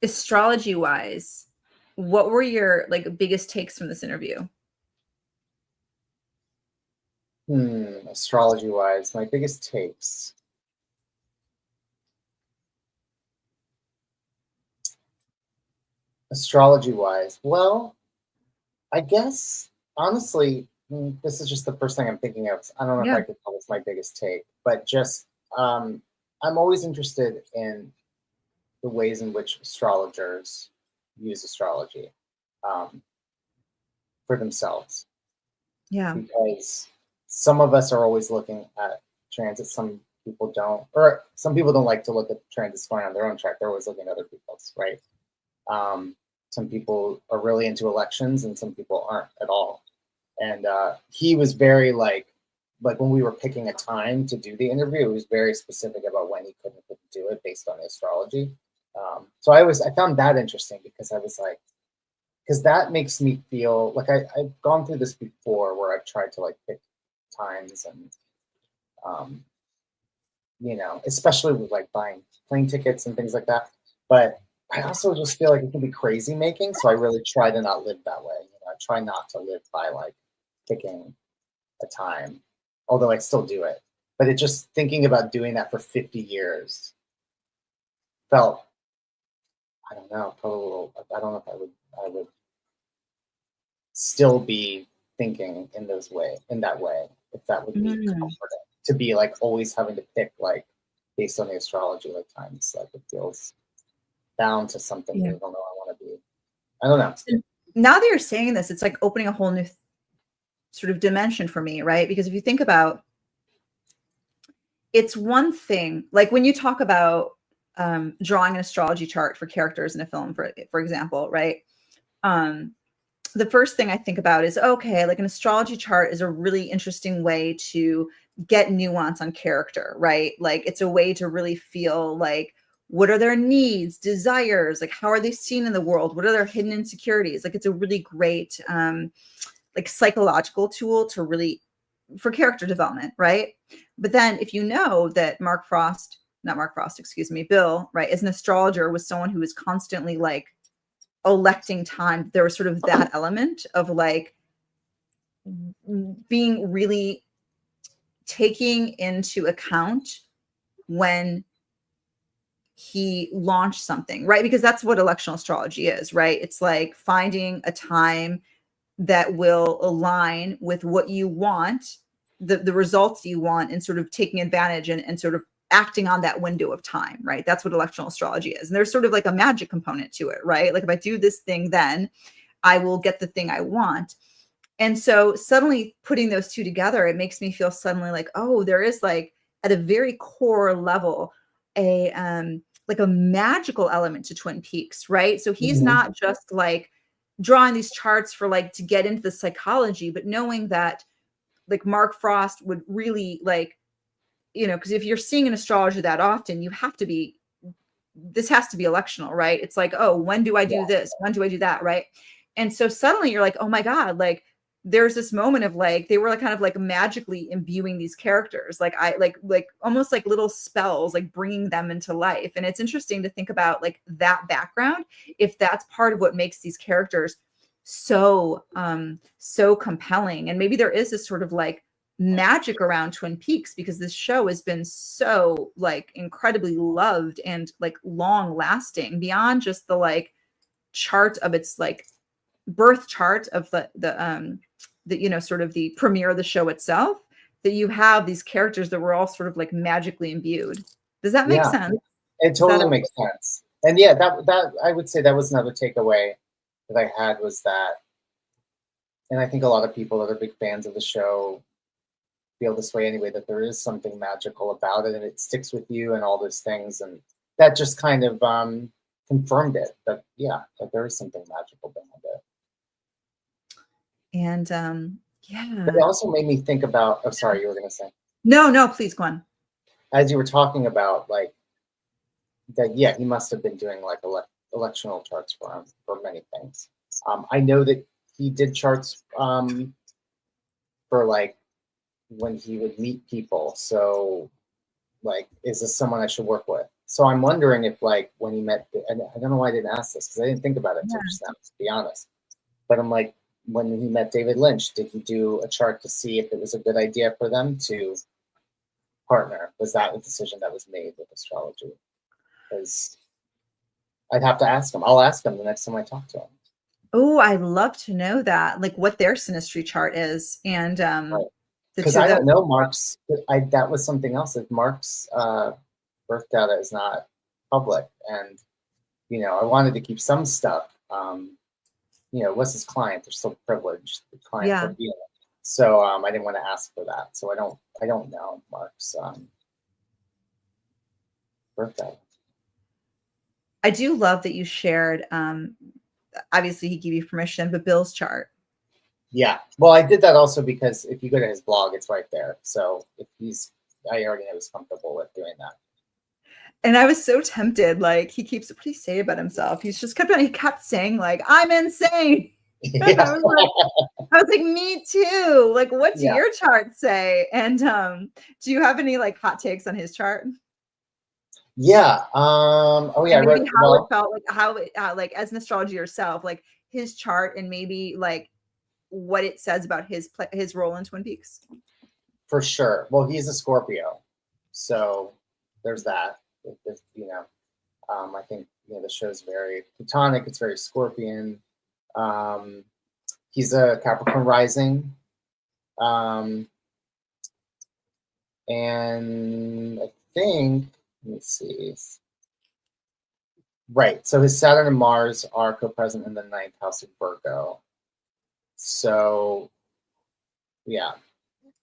Astrology wise, what were your like biggest takes from this interview? Astrology wise, my biggest takes. Astrology wise, well, I guess honestly, this is just the first thing I'm thinking of. I don't know if I could call this my biggest take, but just I'm always interested in the ways in which astrologers use astrology for themselves. Yeah. Because some of us are always looking at transits. Some people don't, or some people don't like to look at transits going on their own track. They're always looking at other people's, right? Some people are really into elections and some people aren't at all. And he was very like when we were picking a time to do the interview, it was very specific about when he couldn't do it based on the astrology. So I found that interesting because I was like, because that makes me feel like I've gone through this before where I've tried to like pick times and, especially with like buying plane tickets and things like that. But I also just feel like it can be crazy making. So I really try to not live that way. I try not to live by like picking a time, although I still do it. But it just thinking about doing that for 50 years felt, I don't know, probably a little, I don't know if I would still be thinking in that way, if that would be comforting to be like always having to pick like based on the astrology, like times like it feels bound to something that I don't know I want to be. I don't know. So now that you're saying this, it's like opening a whole new sort of dimension for me, right? Because if you think about, it's one thing, like when you talk about drawing an astrology chart for characters in a film, for example, right? The first thing I think about is, okay, like an astrology chart is a really interesting way to get nuance on character, right? Like it's a way to really feel like, what are their needs, desires? Like, how are they seen in the world? What are their hidden insecurities? Like, it's a really great, like psychological tool to really, for character development, right? But then if you know that Bill, right, as an astrologer was someone who was constantly like electing time, there was sort of that element of like being really taking into account when he launched something, right? Because that's what electional astrology is, right? It's like finding a time that will align with what you want, the results you want, and sort of taking advantage and sort of acting on that window of time, right? That's what electional astrology is. And there's sort of like a magic component to it, right? Like if I do this thing, then I will get the thing I want. And so suddenly putting those two together, it makes me feel suddenly like, oh, there is like at a very core level, a like a magical element to Twin Peaks, right? So he's not just like drawing these charts for like to get into the psychology, but knowing that like Mark Frost would really like, you know, because if you're seeing an astrologer that often, you have to be, this has to be electional, right? It's like, oh, when do I do this? When do I do that? Right. And so suddenly you're like, oh my God, like there's this moment of like, they were like kind of like magically imbuing these characters. Like I like almost like little spells, like bringing them into life. And it's interesting to think about like that background, if that's part of what makes these characters so, so compelling. And maybe there is this sort of like magic around Twin Peaks because this show has been so like incredibly loved and like long lasting beyond just the like chart of its like birth chart of the you know, sort of the premiere of the show itself, that you have these characters that were all sort of like magically imbued. Does that make sense? It totally makes sense. And yeah, that I would say that was another takeaway that I had was that, and I think a lot of people that are big fans of the show feel this way anyway, that there is something magical about it and it sticks with you and all those things. And that just kind of confirmed it, that yeah, that there is something magical behind it. And yeah. But it also made me think about, oh, sorry, you were going to say. No, please go on. As you were talking about, like, that, yeah, he must have been doing like electional charts for him for many things. I know that he did charts for like when he would meet people. So, like, is this someone I should work with? So I'm wondering if, like, when he met, and I don't know why I didn't ask this because I didn't think about it until just now, to be honest. But I'm like, when he met David Lynch, did he do a chart to see if it was a good idea for them to partner? Was that a decision that was made with astrology? Because I'd have to ask him. I'll ask him the next time I talk to him. Oh, I'd love to know that, like what their synastry chart is. And because I don't know Mark's, that was something else. If Mark's birth data is not public, and you know, I wanted to keep some stuff. You know, what's his client? They're still privileged. The client, so I didn't want to ask for that. So I don't know Mark's birth data. I do love that you shared. Obviously, he gave you permission, but Bill's chart. Yeah, well, I did that also because if you go to his blog, it's right there. So if I already know he's comfortable with doing that. And I was so tempted. Like he keeps, what do you say about himself? He kept saying like, I'm insane. Yeah. I was like, me too. Like, what do your chart say? And do you have any like hot takes on his chart? Yeah. Oh yeah. Maybe how it felt, like how like as an astrologer yourself, like his chart, and maybe like what it says about his role in Twin Peaks. For sure. Well, he's a Scorpio, so there's that. You know, I think, you know, the show's very Plutonic. It's very Scorpion. He's a Capricorn rising, and I think Let me see. Right. So his Saturn and Mars are co-present in the 9th house of Virgo. So, yeah.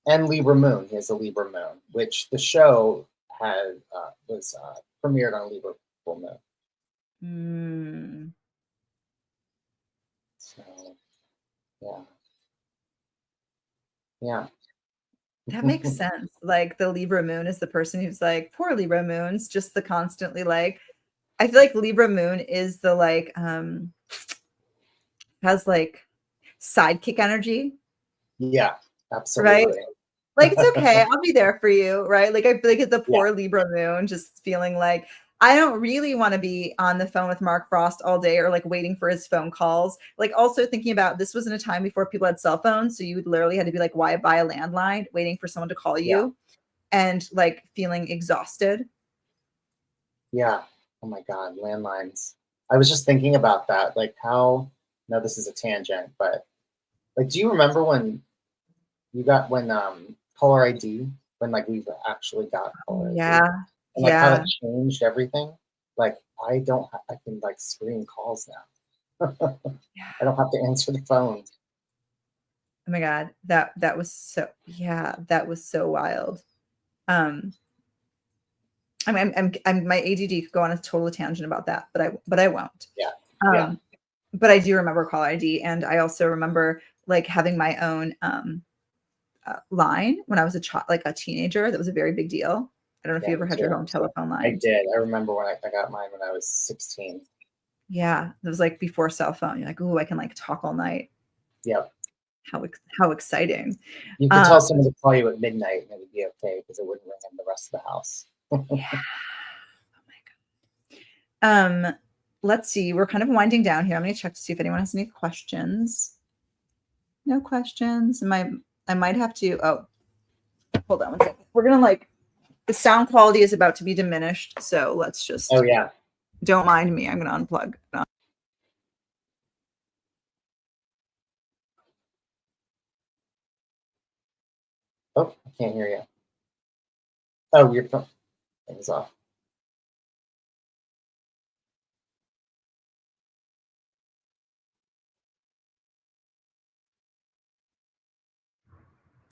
And Libra Moon. He has a Libra Moon, which the show had was premiered on Libra full moon. So, yeah. Yeah. That makes sense. Like the Libra moon is the person who's like, poor Libra moons, just the constantly like, I feel like Libra moon is the like, has like sidekick energy. Yeah, absolutely. Right? Like, it's okay. I'll be there for you. Right. Like, I feel like it's the poor Libra moon just feeling like, I don't really want to be on the phone with Mark Frost all day or like waiting for his phone calls. Like also thinking about this was in a time before people had cell phones. So you would literally had to be like, why buy a landline waiting for someone to call you and like feeling exhausted. Yeah. Oh my God. Landlines. I was just thinking about that. Like how, no, this is a tangent, but like, do you remember when caller ID, when like we actually got caller ID? And like how that changed everything. Like I can like screen calls now. I don't have to answer the phone. Oh my God. That was so, that was so wild. I'm my ADD could go on a total tangent about that, but I won't. Yeah. But I do remember caller ID. And I also remember like having my own, line when I was like a teenager. That was a very big deal. I don't know if you ever had your home telephone line. I did. I remember when I got mine when I was 16. Yeah, it was like before cell phone. You're like, oh, I can like talk all night. Yep. How exciting. You could tell someone to call you at midnight and it would be okay because it wouldn't ring in the rest of the house. Yeah. Oh my God. Let's see. We're kind of winding down here. I'm going to check to see if anyone has any questions. No questions. I might have to. Oh, hold on one second. We're going to like, the sound quality is about to be diminished. So let's just. Oh, yeah. Don't mind me. I'm going to unplug. Oh, I can't hear you. Oh, your phone is off.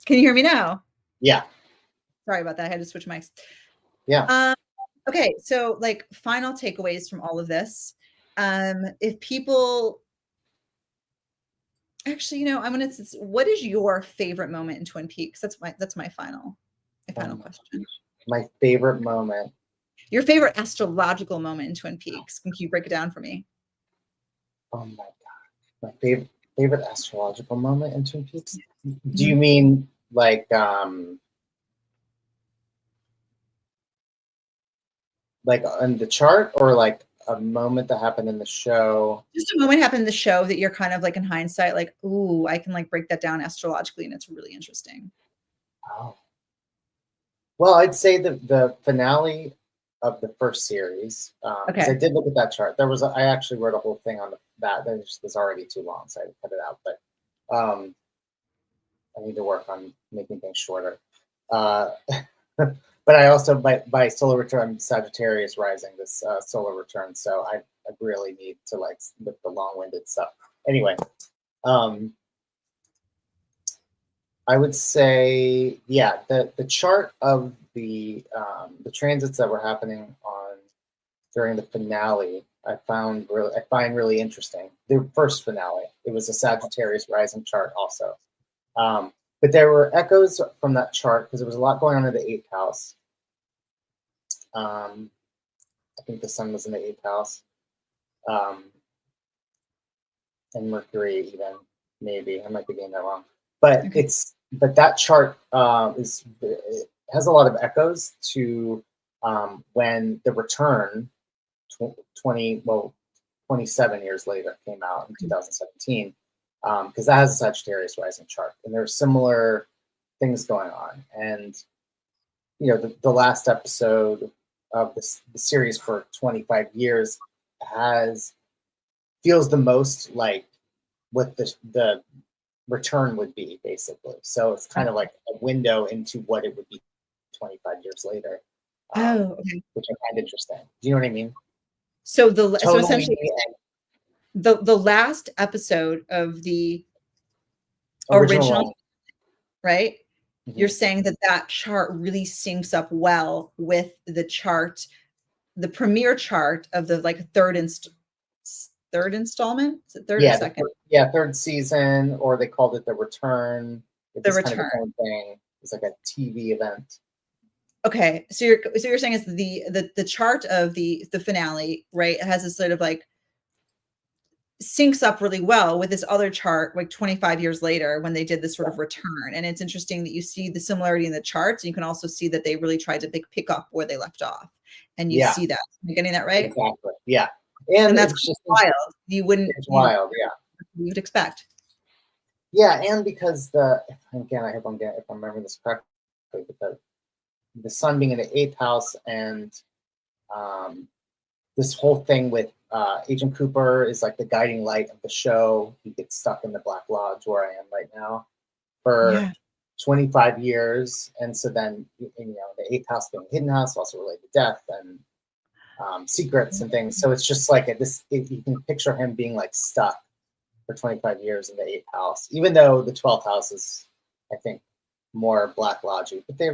Can you hear me now? Yeah. Sorry about that. I had to switch mics. Yeah. Okay. So like final takeaways from all of this. If people actually, I'm going to, what is your favorite moment in Twin Peaks? That's my final question. My favorite moment. Your favorite astrological moment in Twin Peaks. Can you break it down for me? Oh my God. My favorite astrological moment in Twin Peaks? Do you mean like on the chart or like a moment that happened in the show? Just a moment happened in the show that you're kind of like in hindsight, like, ooh, I can like break that down astrologically and it's really interesting. Oh. Well, I'd say the finale of the first series. Because I did look at that chart. I actually wrote a whole thing on that. That was already too long, so I cut it out. But I need to work on making things shorter. But I also by solar return Sagittarius rising this solar return, so I really need to like with the long-winded stuff. Anyway, I would say the chart of the transits that were happening during the finale I find really interesting. The first finale, it was a Sagittarius rising chart also. But there were echoes from that chart because there was a lot going on in the 8th house. I think the sun was in the 8th house. And Mercury even, maybe. I might be getting that wrong. But but that chart it has a lot of echoes to when the return 27 years later came out in 2017. Because that has a Sagittarius rising chart, and there's similar things going on. And the last episode of the series for 25 years feels the most like what the return would be, basically. So it's kind of like a window into what it would be 25 years later. Okay. Which I find interesting. Do you know what I mean? So Totally. essentially the last episode of the original right? Mm-hmm. You're saying that chart really syncs up well with the chart, the premiere chart of the like third installment. Is it third or second? Third season, or they called it the return. The return. Kind of the same thing. It's like a TV event. Okay, so you're saying it's the chart of the finale, right? It has this sort of like syncs up really well with this other chart like 25 years later when they did this sort of return. And it's interesting that you see the similarity in the charts. And you can also see that they really tried to pick up where they left off. And you see that. Am I getting that right? Exactly. Yeah. And that's just wild. You wouldn't. It's wild. Yeah. You would expect. Yeah. And because I hope if I'm remembering this correctly, because the sun being in the 8th house and this whole thing with Agent Cooper is like the guiding light of the show. He gets stuck in the Black Lodge where I am right now for 25 years. And so then, the 8th house being hidden house, also related to death and secrets and things. So it's just like you can picture him being like stuck for 25 years in the 8th house, even though the 12th house is, I think, more Black Lodge-y, but they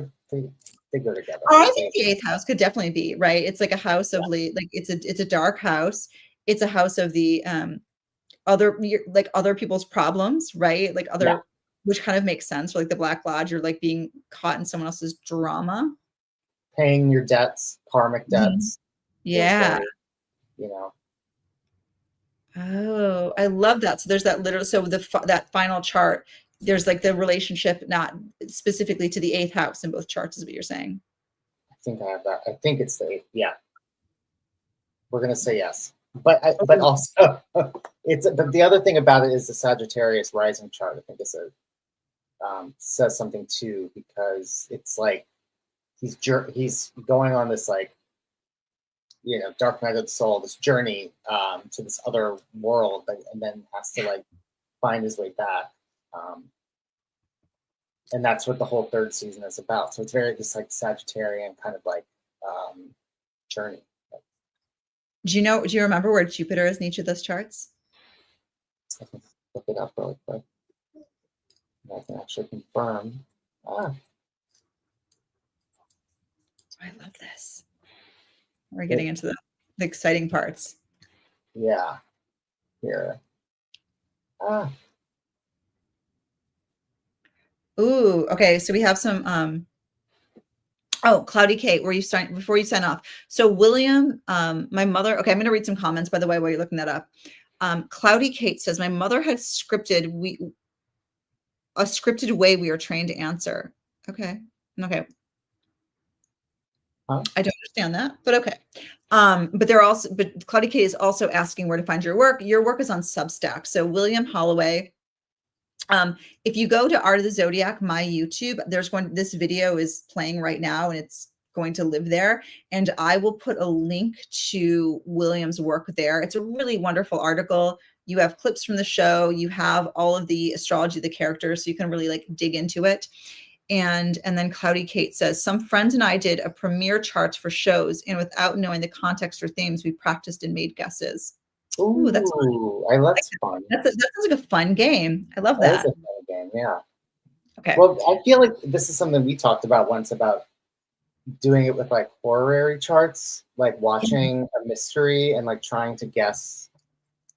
go together. I think the 8th house could definitely be right. It's like a house of like it's a dark house. It's a house of the other people's problems, right? Like which kind of makes sense. For like the Black Lodge, you're like being caught in someone else's drama, paying your debts, karmic debts. Yeah. Very, Oh, I love that. So there's that that final chart. There's like the relationship, not specifically to the 8th house in both charts, is what you're saying. I think I have that. I think it's the 8th. Yeah. We're going to say yes. But also, but the other thing about it is the Sagittarius rising chart. I think it's says something too, because it's like he's going on this like, dark night of the soul, this journey to this other world, and then has to like find his way back. And that's what the whole third season is about. So it's very just like Sagittarian kind of like journey. Do you remember where Jupiter is in each of those charts? I can look it up really quick. I can actually confirm. I love this. We're getting into the exciting parts. Yeah. Here. Ooh, okay. So we have some Cloudy Kate, before you sign off. So William, my mother, okay, I'm going to read some comments, by the way, while you're looking that up. Cloudy Kate says, my mother has a scripted way we are trained to answer. Okay. Huh? I don't understand that, but okay. But Cloudy Kate is also asking where to find your work. Your work is on Substack. So William Holloway. If you go to Art of the Zodiac, my YouTube, this video is playing right now and it's going to live there. And I will put a link to William's work there. It's a really wonderful article. You have clips from the show. You have all of the astrology of the characters, so you can really like dig into it. And then Cloudy Kate says, some friends and I did a premiere charts for shows, and without knowing the context or themes, we practiced and made guesses. Ooh, that's fun. That's fun. That sounds like a fun game. I love that. That is a fun game, yeah. Okay. Well, I feel like this is something we talked about once, about doing it with like horary charts, like watching a mystery and like trying to guess.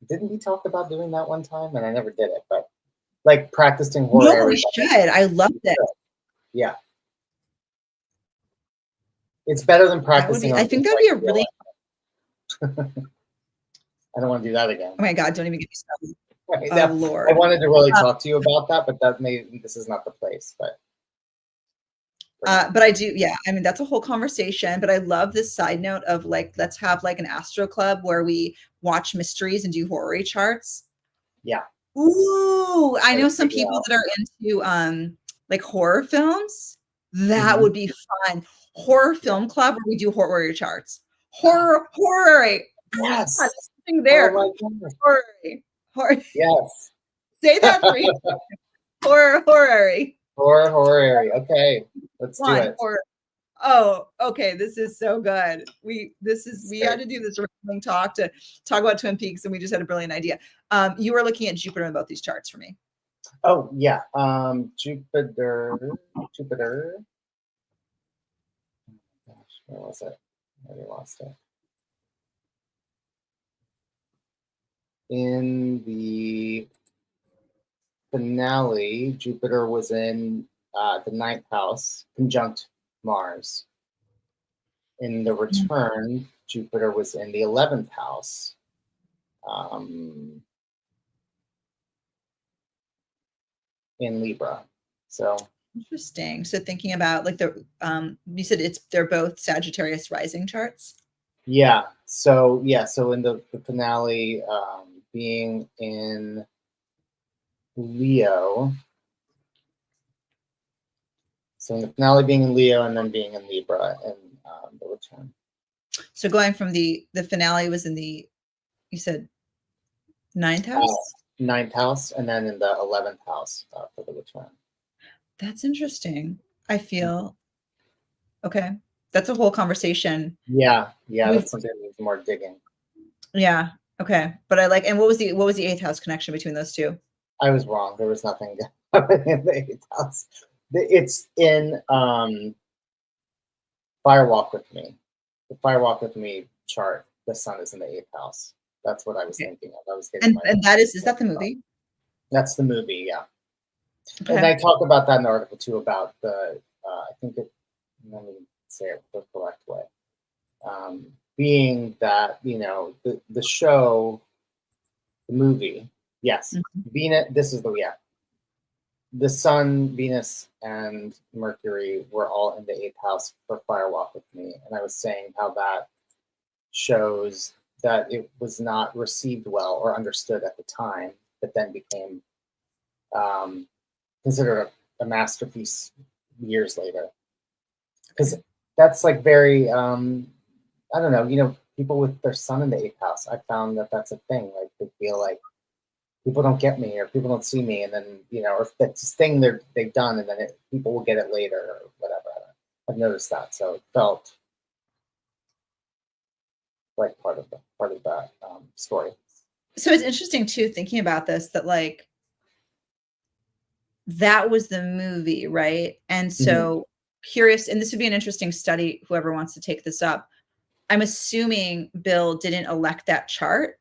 Didn't we talk about doing that one time? And I never did it, but like practicing horary. No, we should. I love it. Yeah. It's better than practicing. I think that'd be a really. I don't want to do that again. Oh my God! Don't even get me started. Right, Lord. I wanted to really talk to you about that, but this is not the place. But I do, yeah. I mean, that's a whole conversation. But I love this side note of like, let's have like an Astro Club where we watch mysteries and do horary charts. Yeah. Ooh, I know some people that are into like horror films. That would be fun. Horror film club where we do horror charts. Horror. Yes. Something there. Oh Horror. Yes. Say that for me. Horror. Horror. Okay. Let's do it. Oh, okay. This is so good. We had to do this recording talk to talk about Twin Peaks, and we just had a brilliant idea. You were looking at Jupiter in both these charts for me. Oh yeah. Jupiter. Oh gosh, where was it? I already lost it. In the finale, Jupiter was in the 9th house, conjunct Mars. In the return, Jupiter was in the 11th house. In Libra. So interesting. So thinking about like you said they're both Sagittarius rising charts. Yeah. So in the finale, being in Leo. So in the finale being in Leo and then being in Libra in the return. So going from the finale was in the, you said 9th house? 9th house, and then in the 11th house for the return. That's interesting. I feel, okay. That's a whole conversation. Yeah. That's something that needs more digging. Yeah. Okay. But I like, and what was the 8th house connection between those two? I was wrong. There was nothing in the 8th house. It's in Fire Walk with Me. The Fire Walk with Me chart, the sun is in the 8th house. That's what I was thinking of. I was getting and that is that the movie? That's the movie, yeah. Okay. And I talk about that in the article too, about the I think it, let me say it the correct way. Being that, the show, the movie, yes, Venus, this is the sun, Venus, and Mercury were all in the 8th house for Fire Walk with Me. And I was saying how that shows that it was not received well or understood at the time, but then became considered a masterpiece years later. Because that's like very, I don't know, people with their sun in the 8th house, I found that that's a thing. Like they feel like people don't get me or people don't see me, and then or if that's this thing they've done, and then people will get it later or whatever. I've noticed that, so it felt like part of that story. So it's interesting too, thinking about this, that like that was the movie, right? And so curious, and this would be an interesting study, whoever wants to take this up. I'm assuming Bill didn't elect that chart.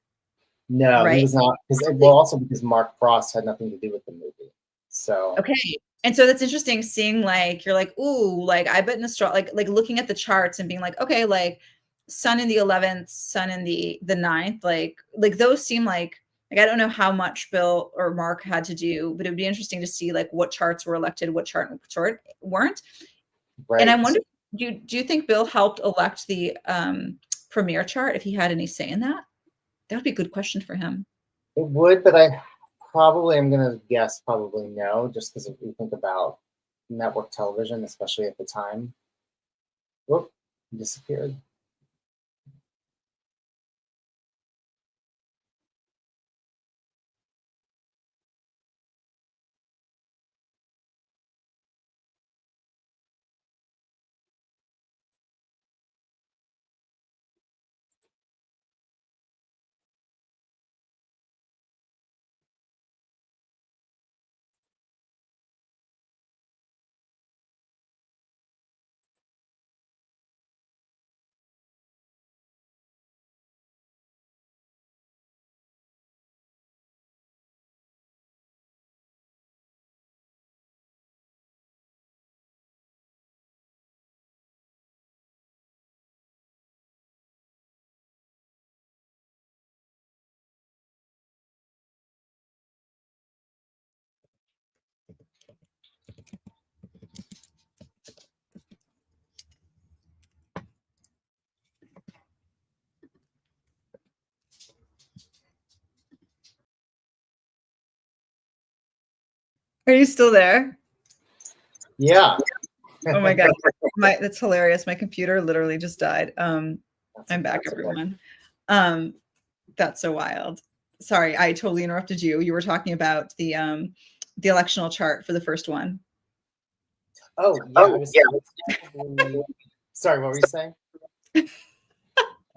No, right? He was not. Also because Mark Frost had nothing to do with the movie. So okay, and so that's interesting. Seeing like you're like, ooh, like I bet in like looking at the charts and being like, okay, like sun in the 11th, sun in the 9th, like those seem like I don't know how much Bill or Mark had to do, but it would be interesting to see like what charts were elected, what chart weren't. Right. And I wonder, do you think Bill helped elect the premiere chart if he had any say in that? That would be a good question for him. It would, but I'm going to guess probably no, just because if you think about network television, especially at the time. Whoop, disappeared. Are you still there? Yeah. Oh my God. That's hilarious. My computer literally just died. I'm back, everyone. That's so wild. Sorry, I totally interrupted you. You were talking about the electional chart for the first one. Oh, yeah. Sorry, what were you saying?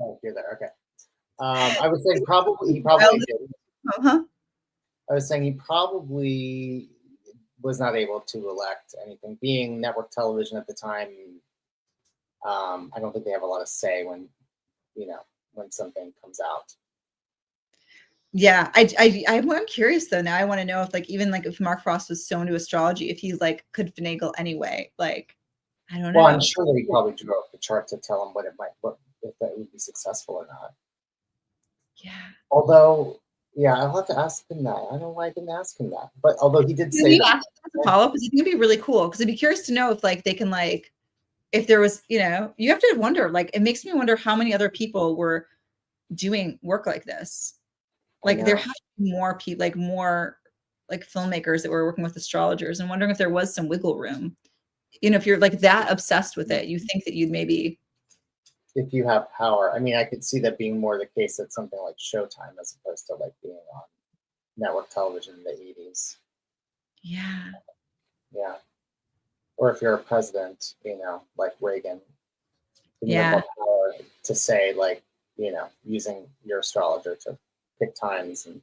Oh, you're there. Okay. I was saying he probably did. Uh-huh. I was saying he probably was not able to elect anything. Being network television at the time, I don't think they have a lot of say when something comes out. Yeah, I'm curious though. Now I want to know if like even like if Mark Frost was so into astrology, if he like could finagle anyway. Like, I don't know. Well, I'm sure that he probably drew up the chart to tell him what if that would be successful or not. Yeah. Although, yeah, I'll have to ask him that. I don't know why I didn't ask him that. But although he did say that. Follow up, because I think it'd be really cool. Because I'd be curious to know if like they can like, if there was, you have to wonder, like, it makes me wonder how many other people were doing work like this. Like there have to be more people, like more like filmmakers that were working with astrologers, and wondering if there was some wiggle room. If you're like that obsessed with it, you think that you'd maybe. If you have power, I mean, I could see that being more the case at something like Showtime as opposed to like being on network television in the 80s. Yeah. Yeah. Or if you're a president, like Reagan, you have more power to say, like, using your astrologer to pick times and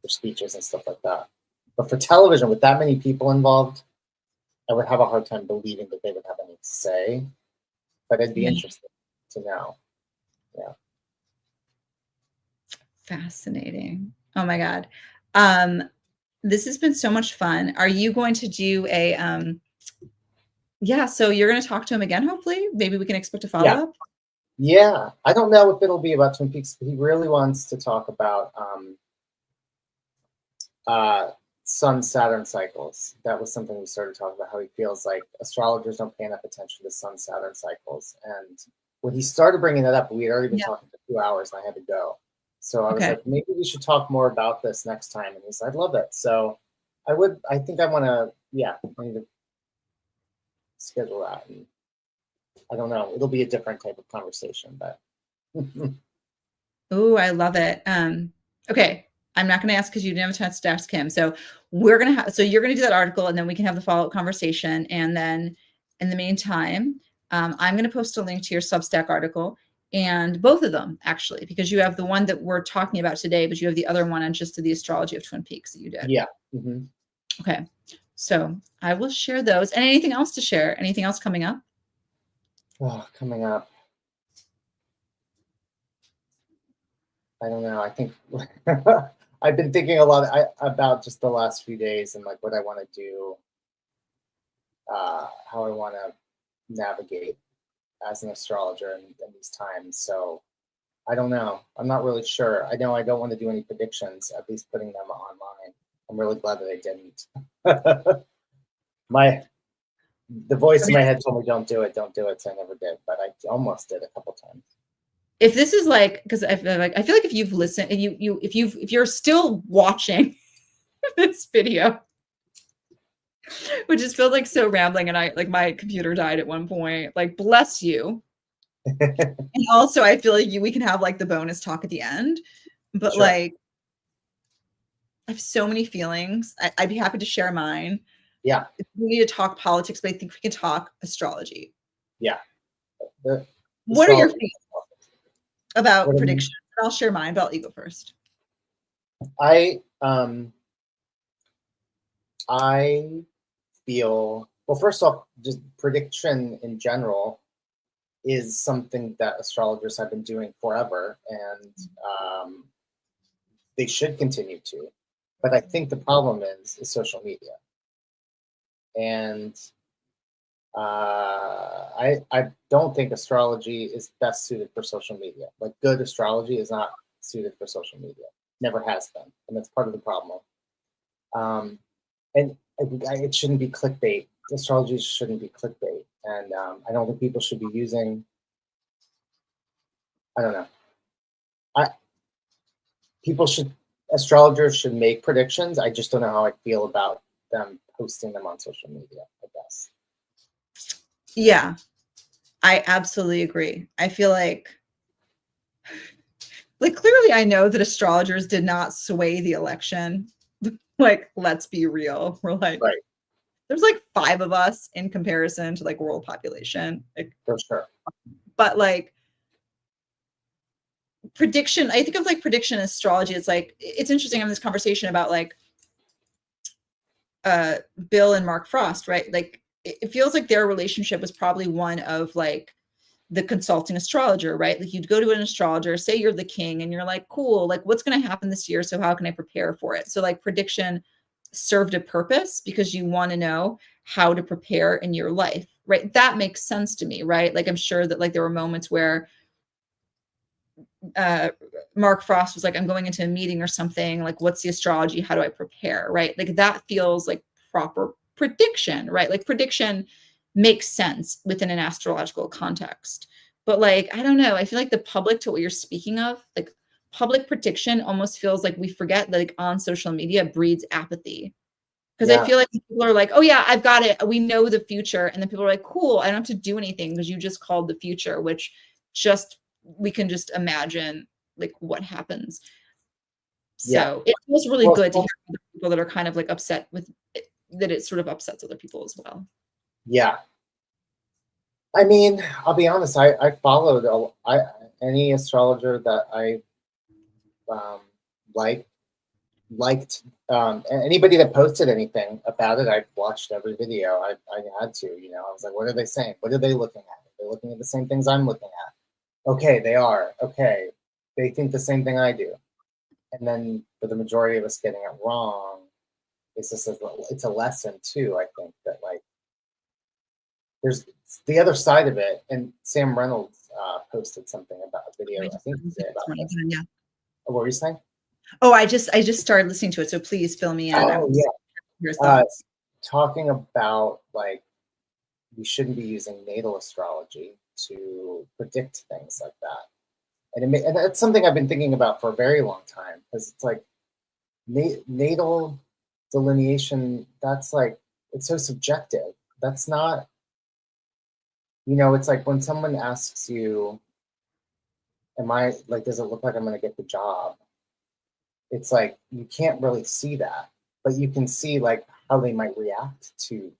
for speeches and stuff like that. But for television, with that many people involved, I would have a hard time believing that they would have any say. But it'd be interesting to know. Yeah. Fascinating. Oh my God. This has been so much fun. Are you going to do a so you're going to talk to him again, hopefully? Maybe we can expect a follow-up? Yeah. I don't know if it'll be about Twin Peaks, but he really wants to talk about Sun-Saturn cycles. That was something we started talking about, how he feels like astrologers don't pay enough attention to Sun-Saturn cycles. And when he started bringing that up, we had already been talking for 2 hours and I had to go. So I was like, maybe we should talk more about this next time. And he's like, I'd love it. So I think I want to, I need to schedule that. And I don't know. It'll be a different type of conversation, but. Oh, I love it. Okay. I'm not going to ask because you didn't have a chance to ask him. So you're going to do that article and then we can have the follow-up conversation. And then in the meantime, I'm going to post a link to your Substack article, and both of them actually, because you have the one that we're talking about today, but you have the other one on just the astrology of Twin Peaks that you did. Yeah. Okay. So I will share those. And anything else to share? Anything else coming up? Oh, coming up. I don't know. I think I've been thinking a lot about just the last few days and like what I want to do, how I want to navigate as an astrologer in these times. So I don't know. I'm not really sure. I know I don't want to do any predictions, at least putting them online. I'm really glad that I didn't. The voice in my head told me don't do it, so I never did, but I almost did a couple times. If this is like, because I feel like if you've listened, if you're still watching this video, which just feels like so rambling, and I like my computer died at one point, like bless you. And also I feel like we can have like the bonus talk at the end, but like I have so many feelings. I'd be happy to share mine. Yeah. We need to talk politics, but I think we can talk astrology. Yeah. What are your feelings about predictions? I'll share mine, but I'll let you go first. I feel, well, first off, just prediction in general is something that astrologers have been doing forever, and they should continue to. But I think the problem is social media. And I don't think astrology is best suited for social media. Like, good astrology is not suited for social media. Never has been. And that's part of the problem. And it shouldn't be clickbait. Astrology shouldn't be clickbait. And I don't think people should be using, I don't know. Astrologers should make predictions. I just don't know how I feel about them posting them on social media, I guess. Yeah, I absolutely agree. I feel like clearly I know that astrologers did not sway the election. Like, let's be real. We're like, there's like 5 of us in comparison to like world population. Like, for sure. But like prediction, I think of like prediction astrology. It's like, it's interesting having this conversation about like Bill and Mark Frost, right? Like it feels like their relationship was probably one of like the consulting astrologer, right? Like you'd go to an astrologer, say you're the king, and you're like, cool, like what's going to happen this year? So how can I prepare for it? So like prediction served a purpose because you want to know how to prepare in your life, right? That makes sense to me, right? Like I'm sure that like there were moments where Mark Frost was like, I'm going into a meeting or something, like what's the astrology? How do I prepare? Right? Like that feels like proper prediction, right? Like prediction makes sense within an astrological context. But like, I don't know, I feel like the public, to what you're speaking of, like public prediction almost feels like we forget that like on social media breeds apathy. Because I feel like people are like, oh yeah, I've got it. We know the future. And then people are like, cool, I don't have to do anything because you just called the future, which just, we can just imagine like what happens. So it feels really good to hear from people that are kind of like upset with it, that it sort of upsets other people as well. Yeah. I mean, I'll be honest, I followed any astrologer that I liked. Anybody that posted anything about it, I watched every video. I had to, you know, I was like, what are they saying? What are they looking at? They're looking at the same things I'm looking at. Okay, they are. Okay, they think the same thing I do. And then for the majority of us getting it wrong, it's a lesson too. I think that like there's the other side of it. And Sam Reynolds posted something about a video. I think today about this. Yeah. What were you saying? Oh, I just started listening to it, so please fill me in. Oh yeah. Your thoughts. Talking about like we shouldn't be using natal astrology to predict things like that. And that's something I've been thinking about for a very long time, because it's like natal delineation, that's like, it's so subjective. That's not, you know, it's like when someone asks you, does it look like I'm going to get the job? It's like, you can't really see that, but you can see like how they might react to,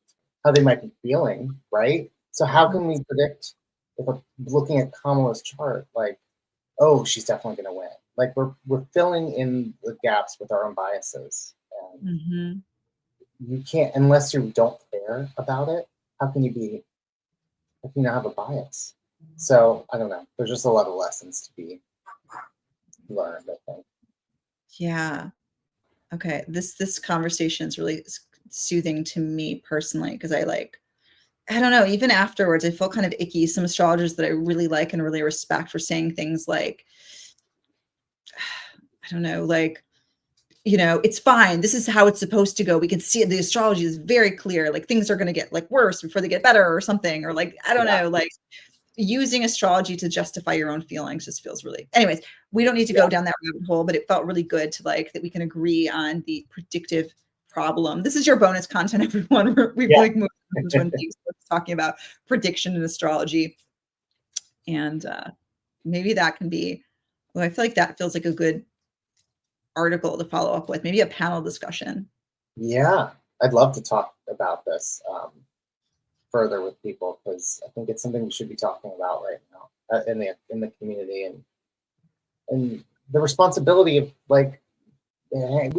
how they might be feeling, right? So how can we predict, if I'm looking at Kamala's chart, like, oh, she's definitely going to win. Like we're filling in the gaps with our own biases. And you can't, unless you don't care about it, how can you not have a bias? So I don't know. There's just a lot of lessons to be learned, I think. Yeah. Okay. This conversation is really soothing to me personally, because I don't know, even afterwards, I feel kind of icky. Some astrologers that I really like and really respect for saying things like, I don't know, like, you know, it's fine. This is how it's supposed to go. We can see it. The astrology is very clear. Like things are going to get like worse before they get better or something. Or like, I don't know, like using astrology to justify your own feelings just feels really, anyways, we don't need to go down that rabbit hole, but it felt really good to like, that we can agree on the predictive problem. This is your bonus content, everyone. We've like moved into one piece talking about prediction and astrology. And maybe that can be, well, I feel like that feels like a good article to follow up with, maybe a panel discussion. Yeah, I'd love to talk about this further with people, because I think it's something we should be talking about right now in the community, and the responsibility of like not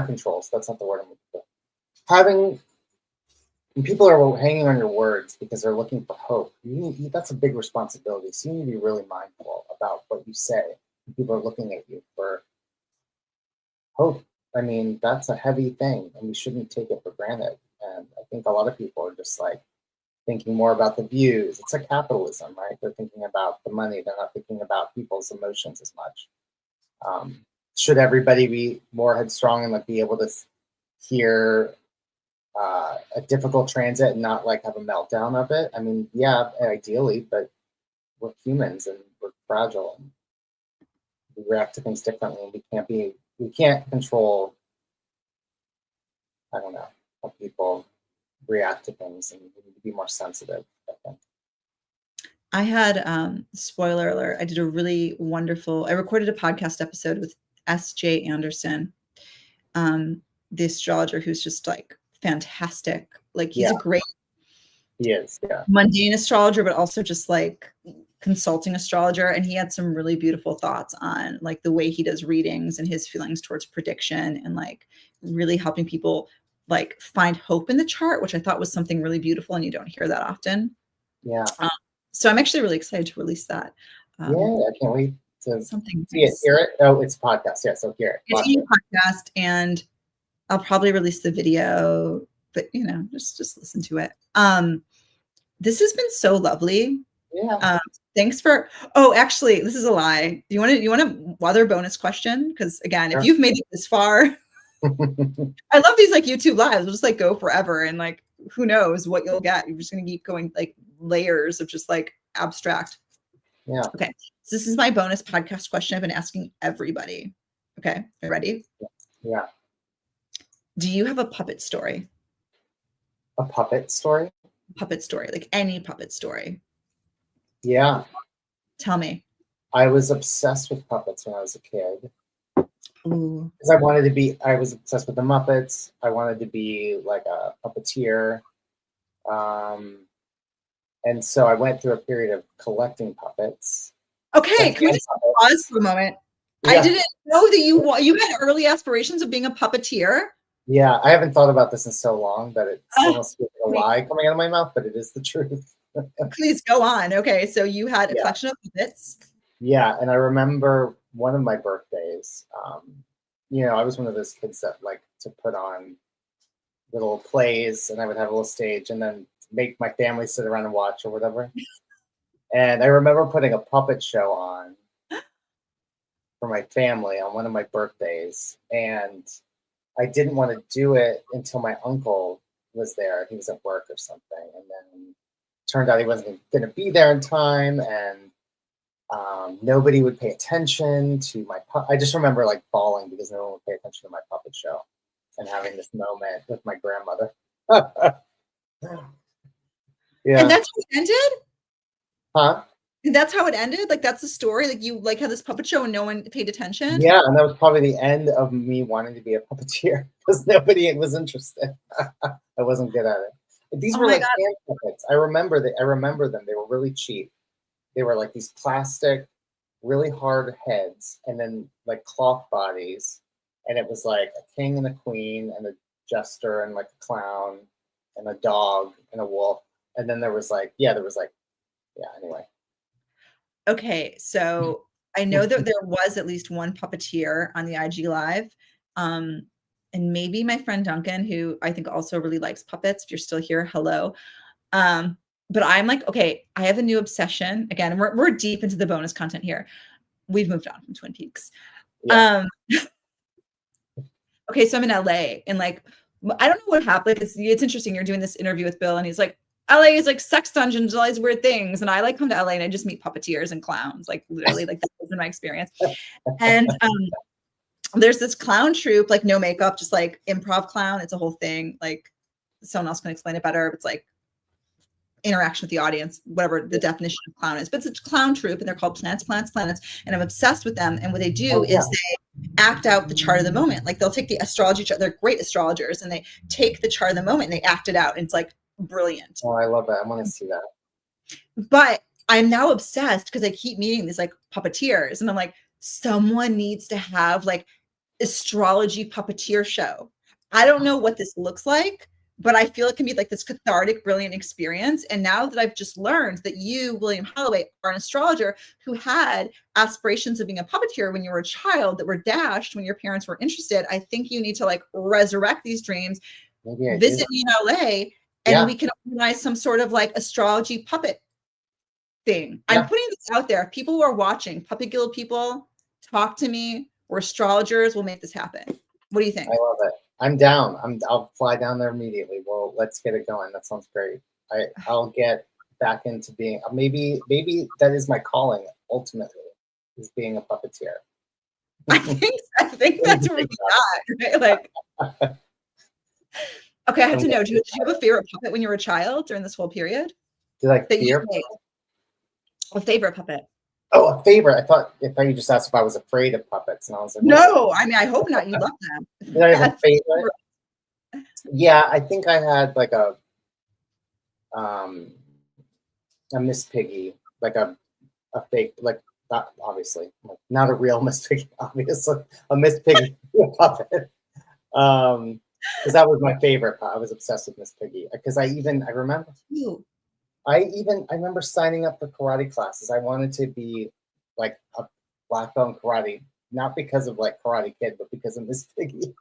controls. That's not the word I'm looking for. Having, when people are hanging on your words because they're looking for hope, that's a big responsibility. So you need to be really mindful about what you say. People are looking at you for hope. I mean, that's a heavy thing, and we shouldn't take it for granted. And I think a lot of people are just like thinking more about the views. It's like capitalism, right? They're thinking about the money. They're not thinking about people's emotions as much. Should everybody be more headstrong and like be able to hear a difficult transit and not like have a meltdown of it? I mean, yeah, ideally, but we're humans and we're fragile and we react to things differently, and we can't control, I don't know, how people react to things, and we need to be more sensitive, I think. I had, spoiler alert, I did a really wonderful, I recorded a podcast episode with S.J. Anderson, the astrologer, who's just like fantastic. Like he's a great He is, yeah. Mundane astrologer, but also just like consulting astrologer. And he had some really beautiful thoughts on like the way he does readings and his feelings towards prediction and like really helping people like find hope in the chart, which I thought was something really beautiful. And you don't hear that often. Yeah. So I'm actually really excited to release that. Yeah, I can't wait to something see it, hear it. Oh, it's a podcast. Yeah, so hear it. It's a podcast, and I'll probably release the video, but you know, just listen to it. This has been so lovely. Yeah. Thanks for. Oh, actually, this is a lie. You want to other bonus question? Because again, if you've made it this far, I love these like YouTube lives. We'll just like go forever, and like who knows what you'll get. You're just gonna keep going like layers of just like abstract. Yeah. Okay. So this is my bonus podcast question I've been asking everybody. Okay. Are you ready? Yeah. Do you have a puppet story? A puppet story? Puppet story, like any puppet story. Yeah. Tell me. I was obsessed with puppets when I was a kid. Ooh. Because I was obsessed with the Muppets. I wanted to be like a puppeteer. And so I went through a period of collecting puppets. Okay, can we just pause for a moment? Yeah. I didn't know that you had early aspirations of being a puppeteer. Yeah, I haven't thought about this in so long that it's almost like a lie coming out of my mouth, but it is the truth. Please go on. Okay, so you had a collection of puppets. Yeah, and I remember one of my birthdays. You know, I was one of those kids that like to put on little plays, and I would have a little stage, and then make my family sit around and watch or whatever. And I remember putting a puppet show on for my family on one of my birthdays, and I didn't want to do it until my uncle was there. He was at work or something, and then turned out he wasn't going to be there in time, and nobody would pay attention to my I just remember like bawling because no one would pay attention to my puppet show and having this moment with my grandmother. Yeah. And that's how it ended? Huh? And that's how it ended? Like that's the story? Like you like had this puppet show and no one paid attention? Yeah, and that was probably the end of me wanting to be a puppeteer because nobody was interested. I wasn't good at it. These were like hand puppets. I remember them. They were really cheap. They were like these plastic, really hard heads, and then like cloth bodies. And it was like a king and a queen and a jester and like a clown and a dog and a wolf. And then there was anyway. Okay, so I know that there was at least one puppeteer on the IG Live. And maybe my friend Duncan, who I think also really likes puppets. If you're still here, hello. But I'm like, okay, I have a new obsession. Again, we're deep into the bonus content here. We've moved on from Twin Peaks. Yeah. Okay, so I'm in LA and like, I don't know what happened. It's interesting. You're doing this interview with Bill and he's like, LA is like sex dungeons, all these weird things. And I like come to LA and I just meet puppeteers and clowns, like literally like that was my experience. And there's this clown troupe, like no makeup, just like improv clown. It's a whole thing. Like someone else can explain it better. It's like interaction with the audience, whatever the definition of clown is, but it's a clown troupe and they're called Planets. And I'm obsessed with them. And what they do is they act out the chart of the moment. Like they'll take the astrology chart. They're great astrologers and they take the chart of the moment and they act it out. And it's like brilliant. Oh, I love that. I want to see that. But I'm now obsessed because I keep meeting these like puppeteers and I'm like, someone needs to have like astrology puppeteer show. I don't know what this looks like, but I feel it can be like this cathartic, brilliant experience. And now that I've just learned that you, William Holloway, are an astrologer who had aspirations of being a puppeteer when you were a child that were dashed when your parents were interested, I think you need to like resurrect these dreams, visit me in LA, and we can organize some sort of like astrology puppet thing. Yeah. I'm putting this out there. If people who are watching, Puppet Guild people, talk to me. We're astrologers. We'll make this happen. What do you think? I love it. I'm down. I'll fly down there immediately. Well, let's get it going. That sounds great. I'll get back into being maybe that is my calling ultimately, is being a puppeteer. I think that's really not right? Like. Okay, I have to know. Did you have a favorite puppet when you were a child during this whole period? Did I fear a favorite puppet? Oh, a favorite. I thought you just asked if I was afraid of puppets, and I was like, no. I mean, I hope not. You love them. Did I have a favorite? Yeah, I think I had like a a Miss Piggy, like a fake, like not obviously, like not a real Miss Piggy, obviously, a Miss Piggy puppet. Because that was my favorite. I was obsessed with Miss Piggy. Because I remember signing up for karate classes. I wanted to be like a black belt in karate, not because of like Karate Kid, but because of Miss Piggy.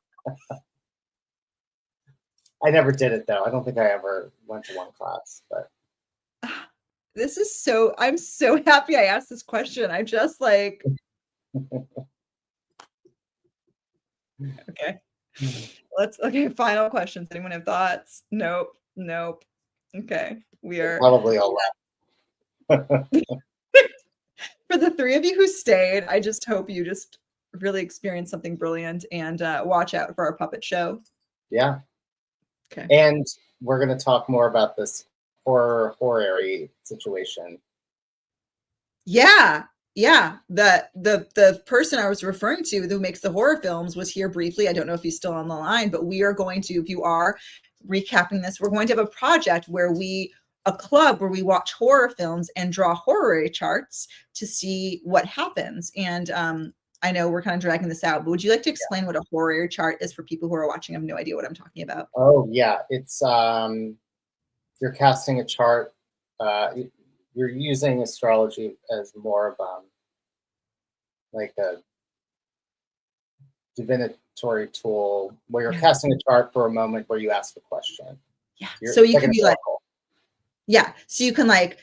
I never did it though. I don't think I ever went to one class, but I'm so happy I asked this question. I'm just like, okay. Final questions. Anyone have thoughts? Nope. Okay. We are probably all right. For the three of you who stayed, I just hope you just really experience something brilliant, and watch out for our puppet show. Yeah. Okay. And we're going to talk more about this horary situation. Yeah. The person I was referring to who makes the horror films was here briefly. I don't know if he's still on the line, but we are going to, if you are recapping this, we're going to have a project where a club where we watch horror films and draw horary charts to see what happens. And I know we're kind of dragging this out, but would you like to explain what a horary chart is for people who are watching? I have no idea what I'm talking about. Oh yeah, it's you're casting a chart. You're using astrology as more of like a divinatory tool where you're casting a chart for a moment where you ask a question. Yeah. So you can be like, yeah. So you can like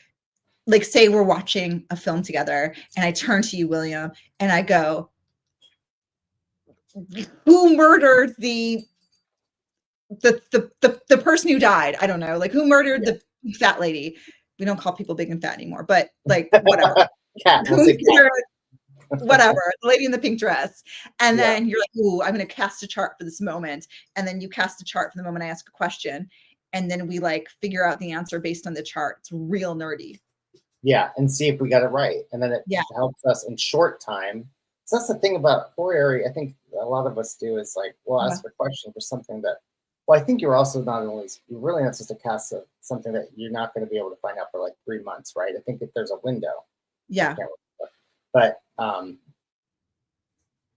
say we're watching a film together and I turn to you, William, and I go, who murdered the person who died? I don't know. Like, who murdered the fat lady? We don't call people big and fat anymore, but like whatever. Whatever, the lady in the pink dress. And then you're like, ooh, I'm going to cast a chart for this moment. And then you cast a chart for the moment I ask a question. And then we like figure out the answer based on the chart. It's real nerdy. Yeah. And see if we got it right. And then it helps us in short time. So that's the thing about horary. I think a lot of us do is like, we'll ask a question for something that, well, I think you're also you're really not supposed to cast something that you're not going to be able to find out for like 3 months, right? I think if there's a window. Yeah. But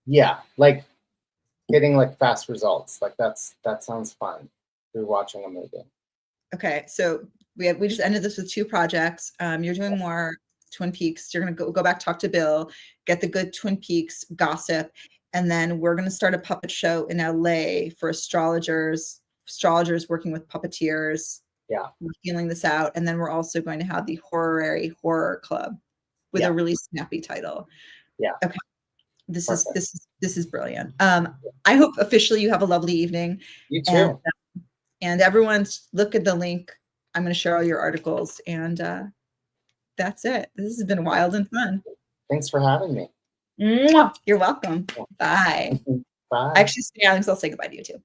yeah, like getting like fast results, like that sounds fun through watching a movie. Okay, so we just ended this with 2 projects. You're doing more Twin Peaks. You're gonna go back, talk to Bill, get the good Twin Peaks gossip, and then we're gonna start a puppet show in LA for astrologers working with puppeteers. Yeah, we're feeling this out, and then we're also going to have the horary horror club with a really snappy title. Yeah. Okay. This is brilliant. I hope officially you have a lovely evening. You too. And everyone, look at the link. I'm going to share all your articles, and that's it. This has been wild and fun. Thanks for having me. You're welcome. Bye. Bye. Actually, stay on because I'll say goodbye to you too.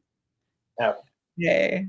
Oh. Yay.